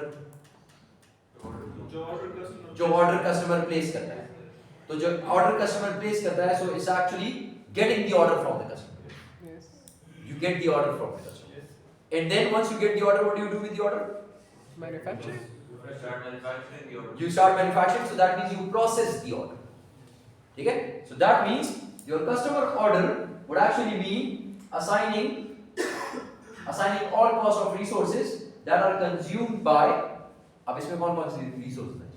जो order customer place करता है. तो जो ऑर्डर कस्टमर प्लेस करता है, so it's actually getting the order from the customer. You get the order from the customer. And then once you get the order, what do you do with the order? Manufacturing. You start manufacturing, so that means you process the order. ठीक है? So that means your customer order would actually be assigning all cost of resources that are consumed by. अब इसमें कौन-कौन सी resources हैं?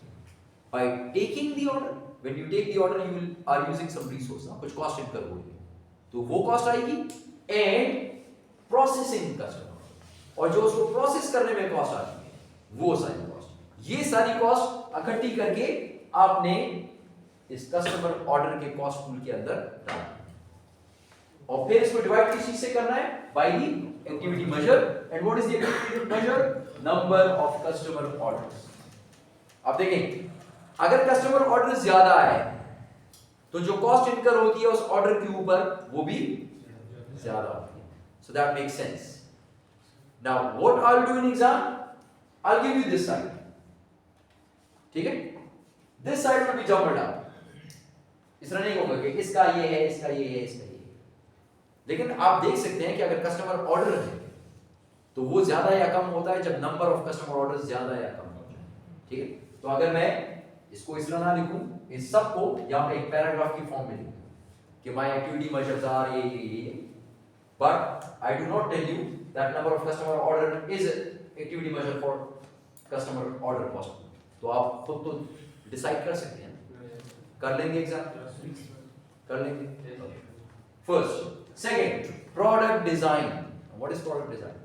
By taking the order. When you take the order, you are using some resource. ना कुछ cost incur होगी. तो वो cost आएगी. And processing customer. और जो उसको process करने में cost आती है, वो सारी cost. ये सारी cost इकट्ठी करके आपने इस customer order के cost pool के अंदर डालना. और फिर इसको divide किस चीज से करना है? By the activity measure. And what is the activity measure? Number of customer orders. अब देखें, अगर customer order ज्यादा है, तो जो cost incur होती है उस order के ऊपर वो भी ज्यादा होती है. So that makes sense. Now what I'll do in exam? I'll give you this side. ठीक है? This side will be jumbled up. इस तरह नहीं होगा कि इसका ये है, इसका ये है, इसका ये है. लेकिन आप देख सकते हैं कि अगर कस्टमर ऑर्डर है तो वो ज्यादा या कम होता है जब नंबर ऑफ कस्टमर ऑर्डर ज्यादा या कम होता है. ठीक है? तो अगर मैं इसको इस तरह ना लिखूं, इस सब को यहाँ पे एक पैराग्राफ की फॉर्म में लिखूं कि माय एक्टिविटी मेजर्स आर ये, but I do not tell you that number of customer order is activity measure for customer order cost. तो आप खुद तो डिसाइड कर सकते हैं, कर लेंगे एग्जाम, कर लेंगे। First, second, product design. What is product design?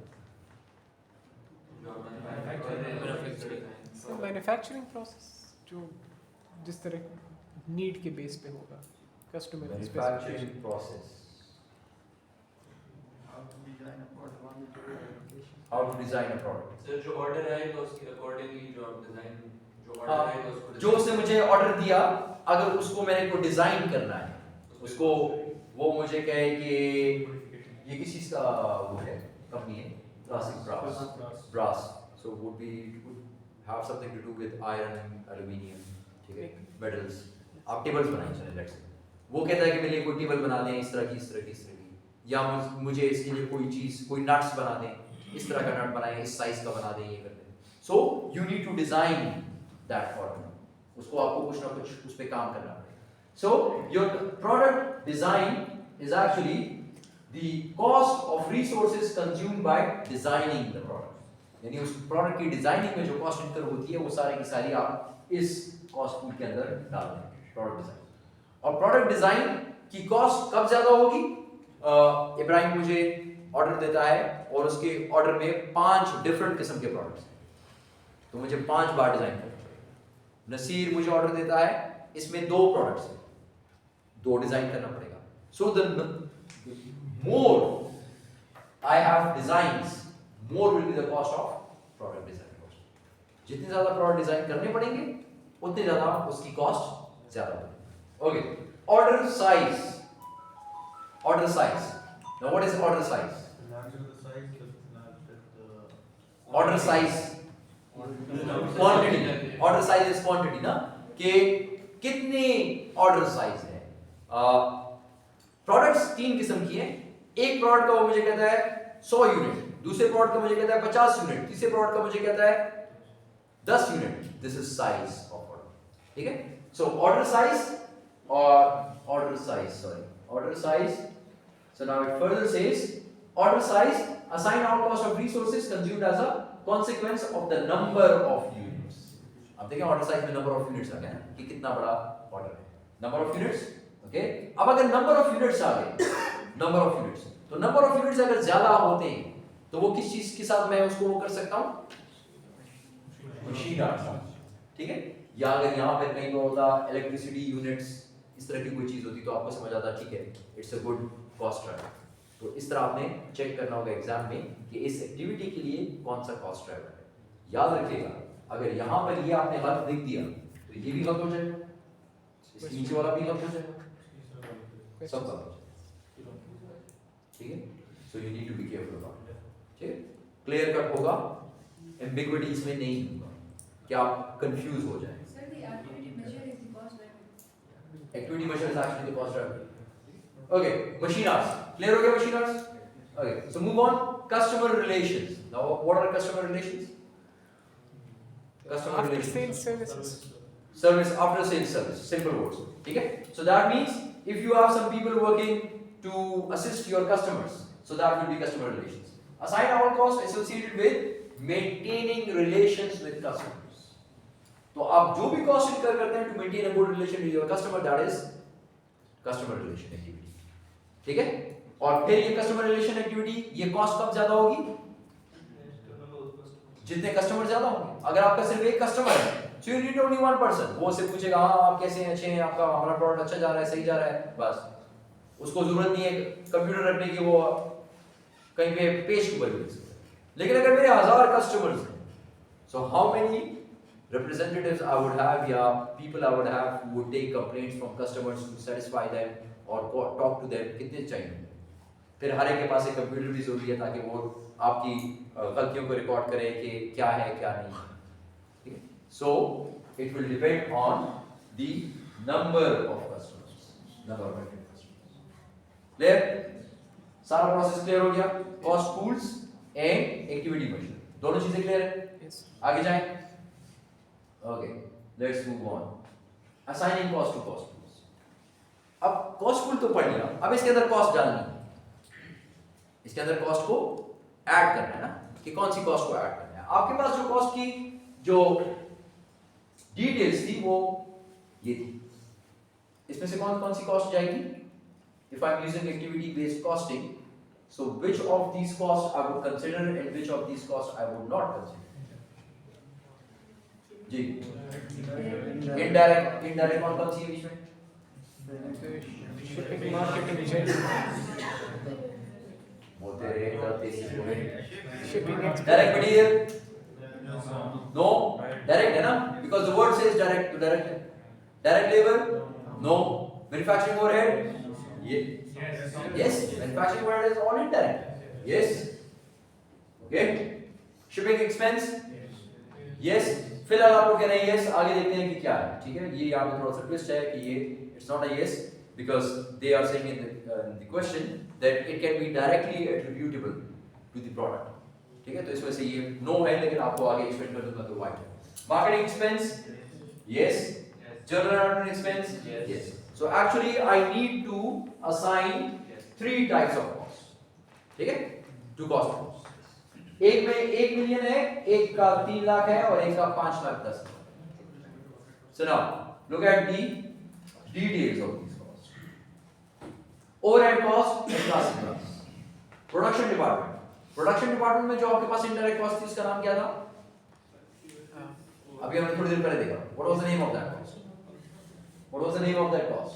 Manufacturing process जो जिस तरह नीड के बेस पे होगा, customer manufacturing process, how to design a product। Sir जो ऑर्डर आएगा उसके अकॉर्डिंगली जो आप डिजाइन जो ऑर्डर आएगा उसको जो उसने मुझे ऑर्डर दिया, अगर उसको मैंने को डिजाइन करना है, उसको वो मुझे कहे कि ये किस चीज का वो है, कंपनी है, classic brass, so would be have something to do with iron, aluminium, ठीक है, metals। आप टेबल्स बनाएंगे, चलिए लेट्स से वो कहता है कि मेरे लिए कोई टेबल बना दें इस तरह की, इस तरह की, इस तरह की, या मुझे इसके लिए कोई चीज, कोई नट्स बना दें, इस तरह का नट बनाएं, इस साइज का बना दें, ये कर दें। So you need to design that for me, उसको आपको कुछ ना कुछ उस पे काम करना पड़ेगा। So your product design is actually the cost of resources consumed by designing the product, यानी उस प्रोडक्ट की डिजाइनिंग में जो कॉस्ट इनकर होती है वो सारी की सारी आप इस कॉस्ट पूल के अंदर डाल देंगे, प्रोडक्ट डिजाइन। और प्रोडक्ट डिजाइन की कॉस्ट कब ज्यादा होगी? इब्राहिम मुझे ऑर्डर देता है और उसके ऑर्डर में 5 डिफरेंट किस्म के प्रोडक्ट्स हैं, तो मुझे 5 बार डिजाइन करना पड़ेगा। नसीर मुझे ऑर्डर देता है, इसमें 2 प्रोडक्ट्स हैं, 2 डिजाइन करना पड़ेगा। So the more I have designs, more will be the cost of product design cost. जितने ज्यादा प्रोडक्ट डिजाइन करने पड़ेंगे उतने ज्यादा उसकी कॉस्ट ज्यादा होगी। Okay, order size. Order size, now what is order size? Order size quantity, order size is quantity ना, कि कितने ऑर्डर साइज है। प्रोडक्ट्स 3 किस्म की हैं। एक प्रोडक्ट का वो मुझे कहता है 100 यूनिट, दूसरे प्रोडक्ट का मुझे कहता है 50 यूनिट, तीसरे प्रोडक्ट का मुझे कहता है 10 unit. This is size of product, ठीक है। सो ऑर्डर साइज और order size, sorry, order size. So now it further says order size, assign out cost of resources consumed as a consequence of the number of units। अब देखें order size में number of units आ गया कि कितना बड़ा order है, number of units. Okay, अब अगर नंबर ऑफ यूनिट्स आ गए, नंबर ऑफ यूनिट्स, तो नंबर ऑफ यूनिट्स अगर ज्यादा होते हैं तो वो किस चीज के साथ मैं उसको वो कर सकता हूँ? मशीन आर्ट, ठीक है। या अगर यहाँ पे कहीं पर होता इलेक्ट्रिसिटी यूनिट्स, इस तरह की कोई चीज होती तो आपको समझ आता ठीक है, it's a good cost driver. तो इस तरह आपने चेक करना होगा एग्जाम में कि इस एक्टिविटी के लिए कौन सा कॉस्ट ड्राइवर है। याद रखिएगा, अगर यहाँ पर ये आपने हल लिख दिया तो ये भी हल हो जाएगा, इसके नीचे वाला भी हल हो जाएगा, सब हल हो जाएगा, ठीक है। So you need to be careful about it, ठीक है। क्लियर कट होगा, एम्बिग्विटी इसमें नहीं होगा कि आप कंफ्यूज हो जाए। Activity measure is actually the cost driver. Okay, machine hours. Clear हो गया machine hours? Okay, so move on. Customer relations. Now, what are customer relations? Customer after relations. sales services. Service, after sales service. Simple words. Okay? So that means if you have some people working to assist your customers, so that will be customer relations. Assign all costs associated with maintaining relations with customers. तो आप जो भी cost incur करते हैं to maintain a good relation with your customer, that is customer relation activity. ठीक है। और फिर ये कस्टमर रिलेशन एक्टिविटी, ये कॉस्ट कब ज्यादा होगी? जितने कस्टमर ज्यादा होंगे। अगर आपका सिर्फ एक कस्टमर है, so you need only one person, वो सिर्फ पूछेगा हाँ आप कैसे हैं, अच्छे हैं, आपका हमारा प्रोडक्ट अच्छा जा रहा है, सही जा रहा है, बस। उसको जरूरत नहीं है कंप्यूटर रखने की, वो कहीं पे पेज के ऊपर भी लिख सकता है। लेकिन अगर मेरे 1000 कस्टमर्स हैं, so how many representatives I would have, या people I would have who would take complaints from customers to satisfy them और talk to them, कितने चाहिए? फिर हर एक के पास एक कंप्यूटर भी जरूरी है ताकि वो आपकी गलतियों को रिकॉर्ड करे कि क्या है क्या नहीं है, ठीक है। So it will depend on the number of customers, number of customers. Clear? सारा प्रोसेस क्लियर हो गया? Cost pools and activity measure, दोनों चीजें क्लियर है? Yes. आगे जाएं। Okay, let's move on. Assigning cost to cost pools. अब cost pool तो पढ़ लिया, अब इसके अंदर कॉस्ट डालनी है, इसके अंदर कॉस्ट को ऐड करना है ना, कि कौन सी कॉस्ट को ऐड करना है। आपके पास जो कॉस्ट की जो डिटेल्स थी वो ये थी, इसमें से कौन कौन सी कॉस्ट जाएगी? If I am using activity based costing, so which of these costs I would consider and which of these costs I would not consider? जी, इनडायरेक्ट कौन कौन सी है बीच में? शिपिंग, मार्केटिंग, सेल्स, बोलते रहे जरा तेजी से बोले। Shipping, direct material, no, direct है ना, because the word says direct, तो डायरेक्ट है। Direct labour, no. Manufacturing overhead, ये yes, manufacturing overhead is all indirect, yes, okay. Shipping expense, yes. फिलहाल आप लोग कह रहे हैं yes, आगे देखते हैं कि क्या है, ठीक है। ये यहाँ पे थोड़ा सा twist है कि ये it's not a yes because they are saying in the question that it can be directly attributable to the product, ठीक है। तो इस वजह से ये no है, लेकिन आपको आगे explain कर दूंगा तो why है। Marketing expense, yes. General admin expense, yes. So actually I need to assign 3 types of costs, ठीक है, to cost pools। एक में 1 मिलियन है, एक का 3 लाख है और एक का 5 lakh 10 lakh. So now look at the details of these costs। Overhead cost and classic costs। Production department में जो आपके पास indirect cost थी उसका नाम क्या था? अभी हमने थोड़ी देर पहले देखा। What was the name of that cost? What was the name of that cost?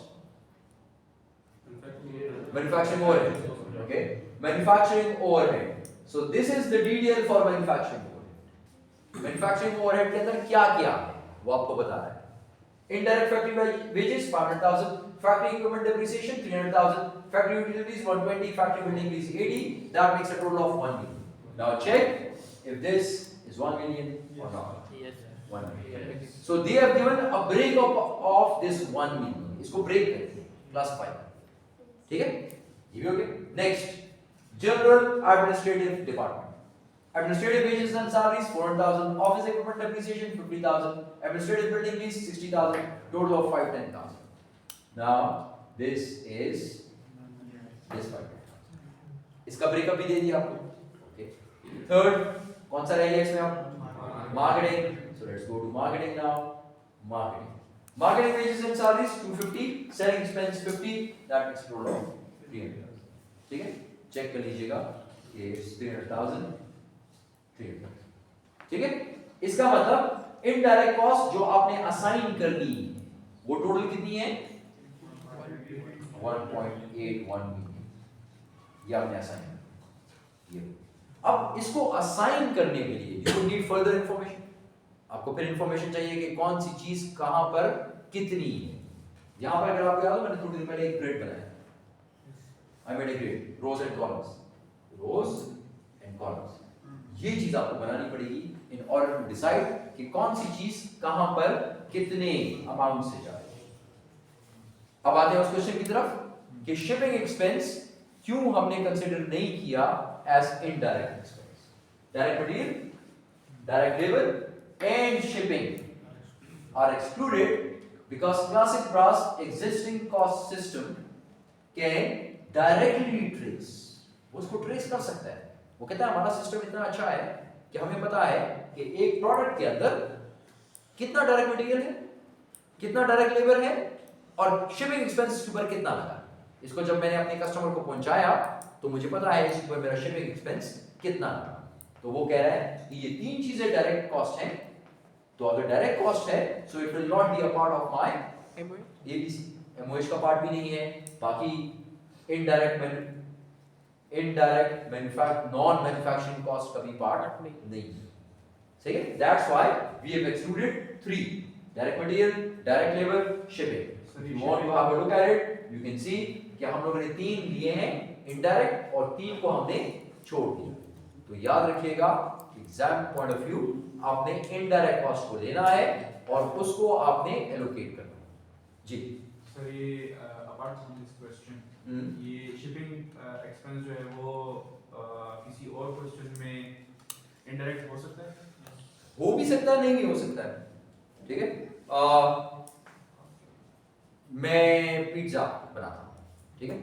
Manufacturing overhead, okay? Manufacturing overhead। So this is the detail for manufacturing overhead। Manufacturing overhead के अंदर क्या क्या है वो आपको बता रहा है। Indirect factory wages 500,000, factory equipment depreciation 300,000, factory utilities 120, factory building lease 80. That makes a total of 1 million। Now check if this is 1 million or not। Yes, sir. 1 million। So they have given a breakup of this 1 million। इसको break करते हैं, classify करते हैं। ठीक है, ये भी हो गया। Next, general administrative department. Administrative wages and salaries 400,000, office equipment depreciation 50,000, administrative building lease 60,000, total of 510,000। Now this is this 510,000। इसका ब्रेकअप भी दे दिया आपको। ओके, थर्ड कौन सा रहेगा इसमें? आप marketing. So let's go to marketing now. Marketing, marketing wages and salaries 250, selling expense 50, that makes a total of 300,000। ठीक है, चेक कर लीजिएगा ये 300,000, 300,000। ठीक है, इसका मतलब इनडायरेक्ट कॉस्ट जो आपने असाइन कर दी वो टोटल कितनी है? 1.81 मिलियन, ये आपने असाइन कर दिया। अब इसको असाइन करने के लिए यू नीड फर्दर इंफॉर्मेशन। आपको फिर इंफॉर्मेशन चाहिए कि कौन सी चीज कहां पर कितनी है। यहां पर अगर आपको याद हो मैंने थोड़ी देर पहले एक ग्रिड बनाया, I made a grid, rows and columns, rows and columns. ये चीज आपको बनानी पड़ेगी इन ऑर्डर टू डिसाइड कि कौन सी चीज कहां पर कितने अमाउंट से जा रही है। अब आते हैं उस क्वेश्चन की तरफ कि शिपिंग एक्सपेंस क्यों हमने कंसीडर नहीं किया as indirect expense. Direct material, direct labour and shipping are excluded because classic brass existing cost system can directly trace, उसको ट्रेस कर सकता है। वो कहता है हमारा सिस्टम इतना अच्छा है कि हमें पता है कि एक प्रोडक्ट के अंदर कितना डायरेक्ट मटेरियल है, कितना डायरेक्ट लेबर है और शिपिंग एक्सपेंस के ऊपर कितना लगा। इसको जब मैंने अपने कस्टमर को पहुंचाया तो मुझे पता है इसके ऊपर मेरा शिपिंग एक्सपेंस कितना लगा। तो वो कह रहा है कि ये 3 चीजें डायरेक्ट कॉस्ट हैं, तो अगर डायरेक्ट कॉस्ट है so it will not be a part of my ABC. MOH का पार्ट भी नहीं है, बाकी इनडायरेक्ट नॉन मैन्युफैक्चरिंग कॉस्ट का भी पार्ट नहीं है। सही है, that's why we have excluded 3, direct material, direct labour, shipping. If you want to have a look at it you can see कि हम लोगों ने 3 लिए हैं इनडायरेक्ट और 3 को हमने छोड़ दिया। तो याद रखिएगा एग्जाम पॉइंट ऑफ व्यू आपने इनडायरेक्ट कॉस्ट को लेना है और उसको आपने एलोकेट करना है। जी सर, ये अपार्ट फ्रॉम दिस क्वेश्चन, ये शिपिंग एक्सपेंस जो है वो किसी और क्वेश्चन में इनडायरेक्ट हो सकता है? हो भी सकता है, नहीं भी हो सकता है। ठीक है, मैं पिज्जा बनाता हूँ, ठीक है,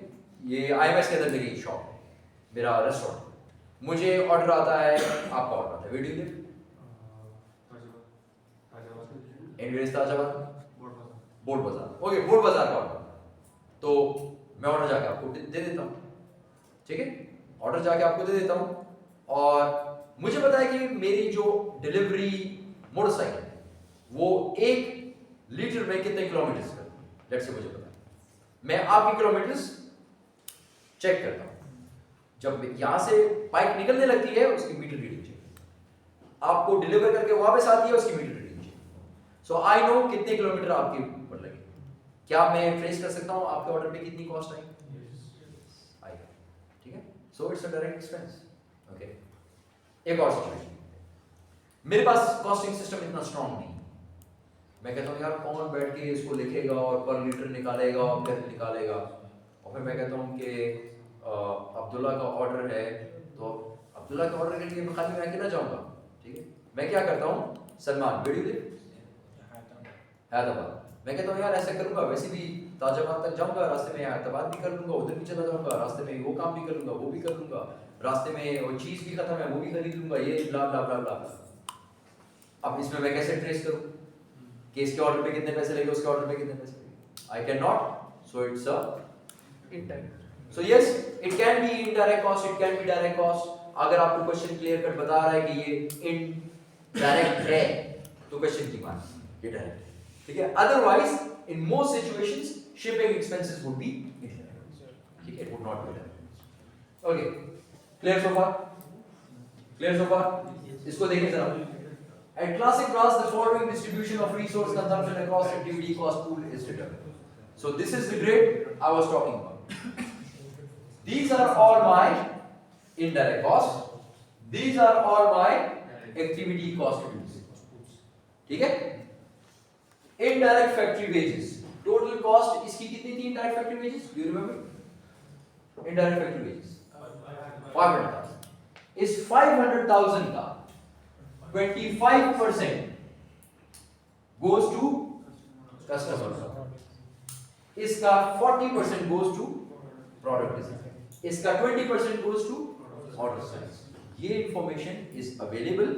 ये IMS के अंदर मेरी शॉप है, मेरा रेस्टोरेंट। मुझे ऑर्डर आता है, आपका ऑर्डर आता है, वीडियो लिप एनवीएस ताजाबाद बोर्ड बाजार, ओके, बोर्ड बाजार का ऑर्डर, तो मैं ऑर्डर जाके आपको दे देता हूँ, ठीक है, ऑर्डर जाके आपको दे देता हूँ, और मुझे पता है कि मेरी जो डिलीवरी मोटरसाइकिल है वो 1 लीटर में कितने किलोमीटर करती है, लेट्स से मुझे पता है, मैं आपके किलोमीटर्स चेक करता हूँ, जब यहां से बाइक निकलने लगती है उसकी मीटर रीडिंग चाहिए, आपको डिलीवर करके वापस आती है उसकी मीटर रीडिंग चाहिए, सो आई नो कितने किलोमीटर आपके ऊपर लगे, क्या मैं ट्रेस कर सकता हूँ आपके ऑर्डर पे कितनी कॉस्ट आई, ठीक है, सो it's a direct expense, okay. एक और सिचुएशन, मेरे पास कॉस्टिंग सिस्टम इतना स्ट्रांग नहीं, मैं कहता हूँ यार कौन बैठ के इसको लिखेगा और पर लीटर निकालेगा और फिर निकालेगा, और फिर मैं कहता हूँ कि अब्दुल्ला का ऑर्डर है, तो अब्दुल्ला के ऑर्डर के लिए खाली मैं अकेला जाऊंगा, ठीक है, मैं क्या करता हूँ, सलमान वीडियो हैदराबाद, मैं कहता हूँ यार ऐसा करूंगा, वैसे भी ताजाबाद तक जाऊंगा, रास्ते में हैदराबाद भी कर लूंगा, उधर भी चला जाऊंगा, रास्ते में वो काम भी कर लूंगा, वो भी कर लूंगा, रास्ते में वो चीज भी खत्म है वो भी खरीद लूंगा, ये ब्ला ब्ला ब्ला ब्ला। अब इसमें मैं कैसे ट्रेस करूं कि इसके ऑर्डर पे कितने पैसे लगे, उसके ऑर्डर पे कितने पैसे लगे, I can not, so it's a Indirect. So yes it can be indirect cost, it can be direct cost, अगर आपको क्वेश्चन क्लियर कट बता रहा है कि ये इनडायरेक्ट है तो क्वेश्चन की मान ये डायरेक्ट, ठीक है, otherwise in most situations shipping expenses would be indirect, ठीक है, it would not be direct, okay, clear so far, clear so far, इसको देखिए जरा, at classic class the following distribution of resource consumption across activity cost pool is determined, so this is the grid I was talking about. These are all my indirect costs, these are all my activity cost pools, ठीक है, indirect factory wages, total cost इसकी कितनी थी indirect factory wages, do you remember, indirect factory wages 500,000, इस 500,000 का 25% goes to customer, इसका 40% goes to product design, इसका 20% goes to order size, ये information is available,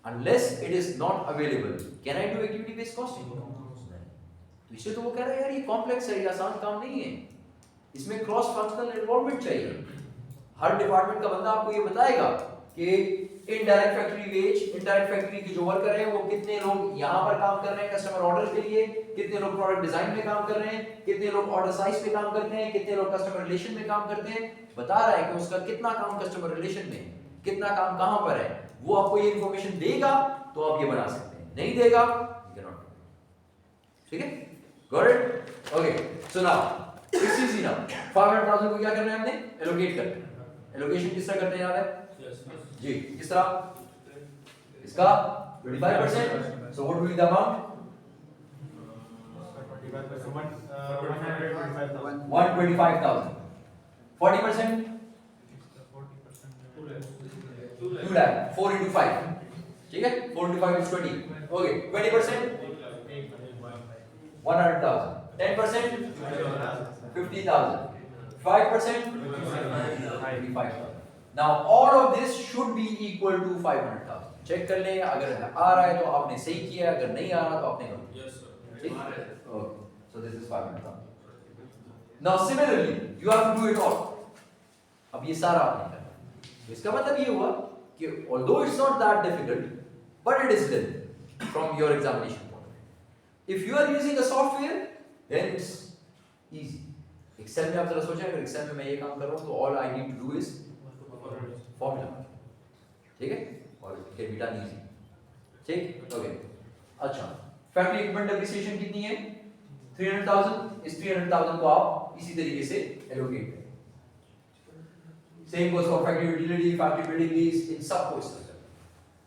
unless it is not available can I do activity based costing, तो इससे तो वो कह रहा है यार ये कॉम्प्लेक्स है, ये आसान काम नहीं है, इसमें क्रॉस फंक्शनल इन्वॉल्वमेंट चाहिए, हर डिपार्टमेंट का बंदा आपको ये बताएगा कि indirect factory wage, indirect factory के जो वर्कर हैं वो कितने लोग यहाँ पर काम कर रहे हैं कस्टमर ऑर्डर के लिए, कितने लोग प्रोडक्ट डिजाइन में काम कर रहे हैं, कितने लोग ऑर्डर साइज पे काम करते हैं, कितने लोग कस्टमर रिलेशन में काम करते हैं, बता रहा है कि उसका कितना काम कस्टमर रिलेशन में, कितना काम कहाँ पर है, वो आपको ये इंफॉर्मेशन देगा तो आप ये बना सकते हैं, नहीं देगा यू कैन नॉट, ठीक है, got it, okay, so now it's easy now, 500,000 को क्या करना है हमने, एलोकेट करना है, एलोकेशन किस तरह करते हैं याद है जी, किस तरह, इसका 25%, so what will be the amount, 125,000, 40%, 2 lakh, 4 into 5, ठीक है, 4 into 5 is 20, okay, 20%, 100,000, 10%, 50,000, 5%, 25,000. Now all of this should be equal to 500,000. Check कर लें, अगर आ रहा है तो आपने सही किया, अगर नहीं आ रहा तो आपने गलत किया. Yes, sir. ठीक? Okay. So this is 500,000. Now similarly, you have to do it all. अब ये सारा आपने करना है. इसका मतलब ये हुआ कि although it's not that difficult, but it is done from your examination point of view. If you are using a software, then it's easy. Excel में आप जरा सोचें, अगर Excel में मैं ये काम कर रहा हूँ तो all I need to do is formula, ठीक है, और कैन बी डन इजी, ठीक, ओके, अच्छा, फैक्ट्री इक्विपमेंट डेप्रिसिएशन कितनी है, 300,000, इस 300,000 को आप इसी तरीके से एलोकेट करें, same goes for factory utility, factory building lease, इन सब को इस तरह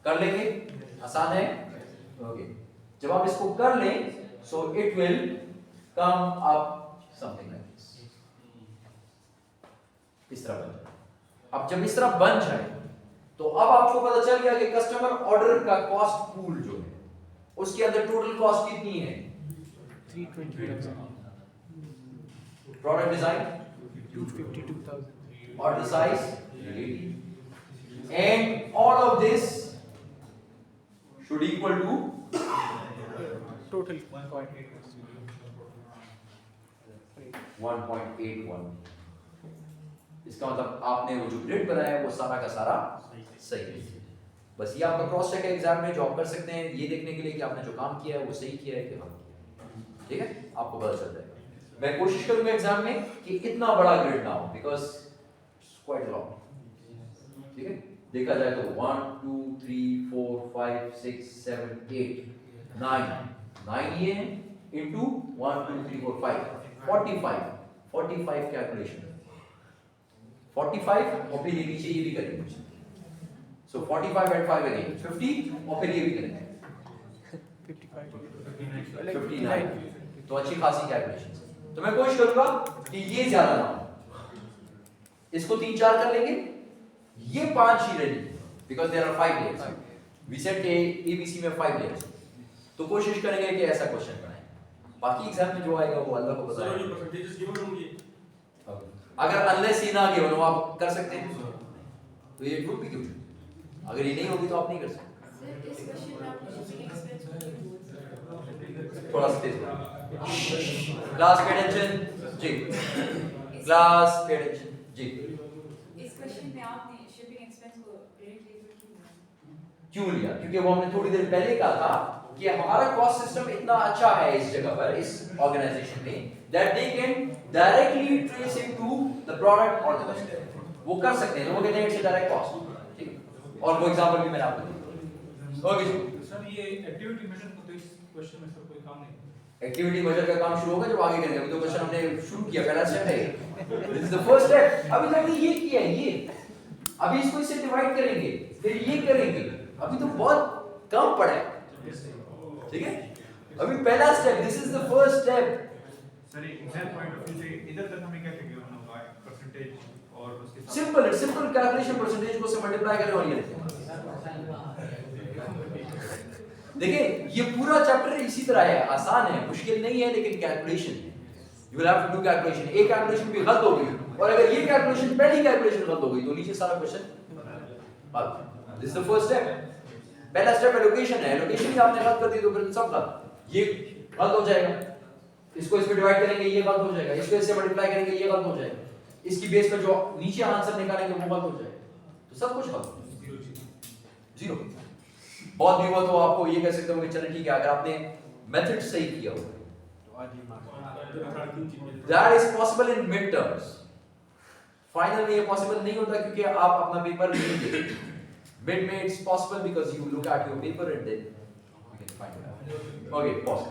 कर लेंगे, आसान है, ओके, जब आप इसको कर लें सो it will come up something like this, इस तरह बन जाए. अब जब इस तरह बन जाए तो अब आपको पता चल गया कि कस्टमर ऑर्डर का कॉस्ट पूल जो है उसके अंदर टोटल कॉस्ट कितनी है? 320,000. Product design 252,000. order size and all of this should equal to Total 1.81. इसका मतलब आपने वो जो ग्रिड बनाया है वो सारा का सारा सही है। बस ये आपका क्रॉस चेक है एग्जाम में जो आप कर सकते हैं ये देखने के लिए कि आपने जो काम किया है वो सही किया है कि गलत किया है। ठीक है, आपको पता चल जाएगा। मैं कोशिश करूंगा एग्जाम में कि इतना बड़ा ग्रिड ना हो बिकॉज क्वाइट लॉन्ग। ठीक है, देखा जाए तो 1 2 3 4 5 6 7 8 9 ये है इनटू 1 2 3 4 5 45 कैलकुलेशन 45 और फिर ये नीचे ये भी करेंगे। सो 45 and 5 अगेन 50 और फिर ये भी करेंगे 55. 59। तो अच्छी खासी कैलकुलेशन। तो मैं कोशिश करूंगा कि ये ज्यादा ना हो। इसको 3 4 कर लेंगे, ये 5 ही ready because there are 5 layers. We set ABC में 5 लेयर्स। तो कोशिश करेंगे कि ऐसा क्वेश्चन बनाएं। बाकी एग्जाम में जो आएगा वो अल्लाह को पता है। परसेंटेजेस गिवन होंगे। अगर अनलेस ये ना गिवन हो आप कर सकते हैं तो ये वुड बी गुड। अगर ये नहीं होगी तो आप नहीं कर सकते। सर इस क्वेश्चन में आपने शिपिंग एक्सपेंस को थोड़ा सा तेज क्लास पे टेंशन जी, क्लास पे टेंशन जी। इस क्वेश्चन में आपने शिपिंग एक्सपेंस को क्रेडिट लेकर क्यों लिया? क्योंकि वो हमने थोड़ी देर पहले कहा था कि हमारा कॉस्ट सिस्टम इतना अच्छा है इस जगह पर इस ऑर्गेनाइजेशन में that they can directly trace it to the product or the customer. वो कर सकते हैं, तो वो कहते हैं it's a direct cost। ठीक है, और वो एग्जांपल भी मैंने आपको दिया। ओके जी, सर ये एक्टिविटी मेजर को तो इस क्वेश्चन में सर कोई काम नहीं। एक्टिविटी मेजर का काम शुरू होगा जब आगे करेंगे। अभी तो क्वेश्चन हमने शुरू किया, पहला स्टेप है this is the first step. अभी तक ये किया है, ये अभी इसको इससे डिवाइड करेंगे फिर ये करेंगे, अभी तो बहुत कम पड़ा है। ठीक है, अभी पहला step, this is the first step. Sir exam point of view से इधर तक हमें क्या गिवन होगा परसेंटेज और उसके साथ सिंपल कैलकुलेशन परसेंटेज को से मल्टीप्लाई करें और ये लिखें। देखिए ये पूरा चैप्टर इसी तरह है, आसान है, मुश्किल नहीं है, लेकिन कैलकुलेशन है। You will have to do calculation. एक कैलकुलेशन भी गलत हो गई और अगर ये कैलकुलेशन पहली कैलकुलेशन गलत हो गई तो नीचे सारा क्वेश्चन गलत। This is the first step. पहला स्टेप एलोकेशन है, एलोकेशन ही आपने गलत कर दी तो फिर सब गलत। ये गलत हो जाएगा, इसको इस पे डिवाइड करेंगे ये गलत हो जाएगा, इसको इससे मल्टीप्लाई करेंगे ये गलत हो जाएगा, इसकी बेस पर जो नीचे आंसर निकालेंगे वो गलत हो जाएगा, तो सब कुछ गलत। जीरो बहुत भी हुआ तो आपको ये कह सकते हो कि चलो ठीक है, अगर आपने मेथड सही किया हो that is possible in mid terms. Final में ये पॉसिबल नहीं होता क्योंकि आप अपना पेपर नहीं देखते। मिड में it's possible because you look at your paper and then you can find it out. Okay, pause.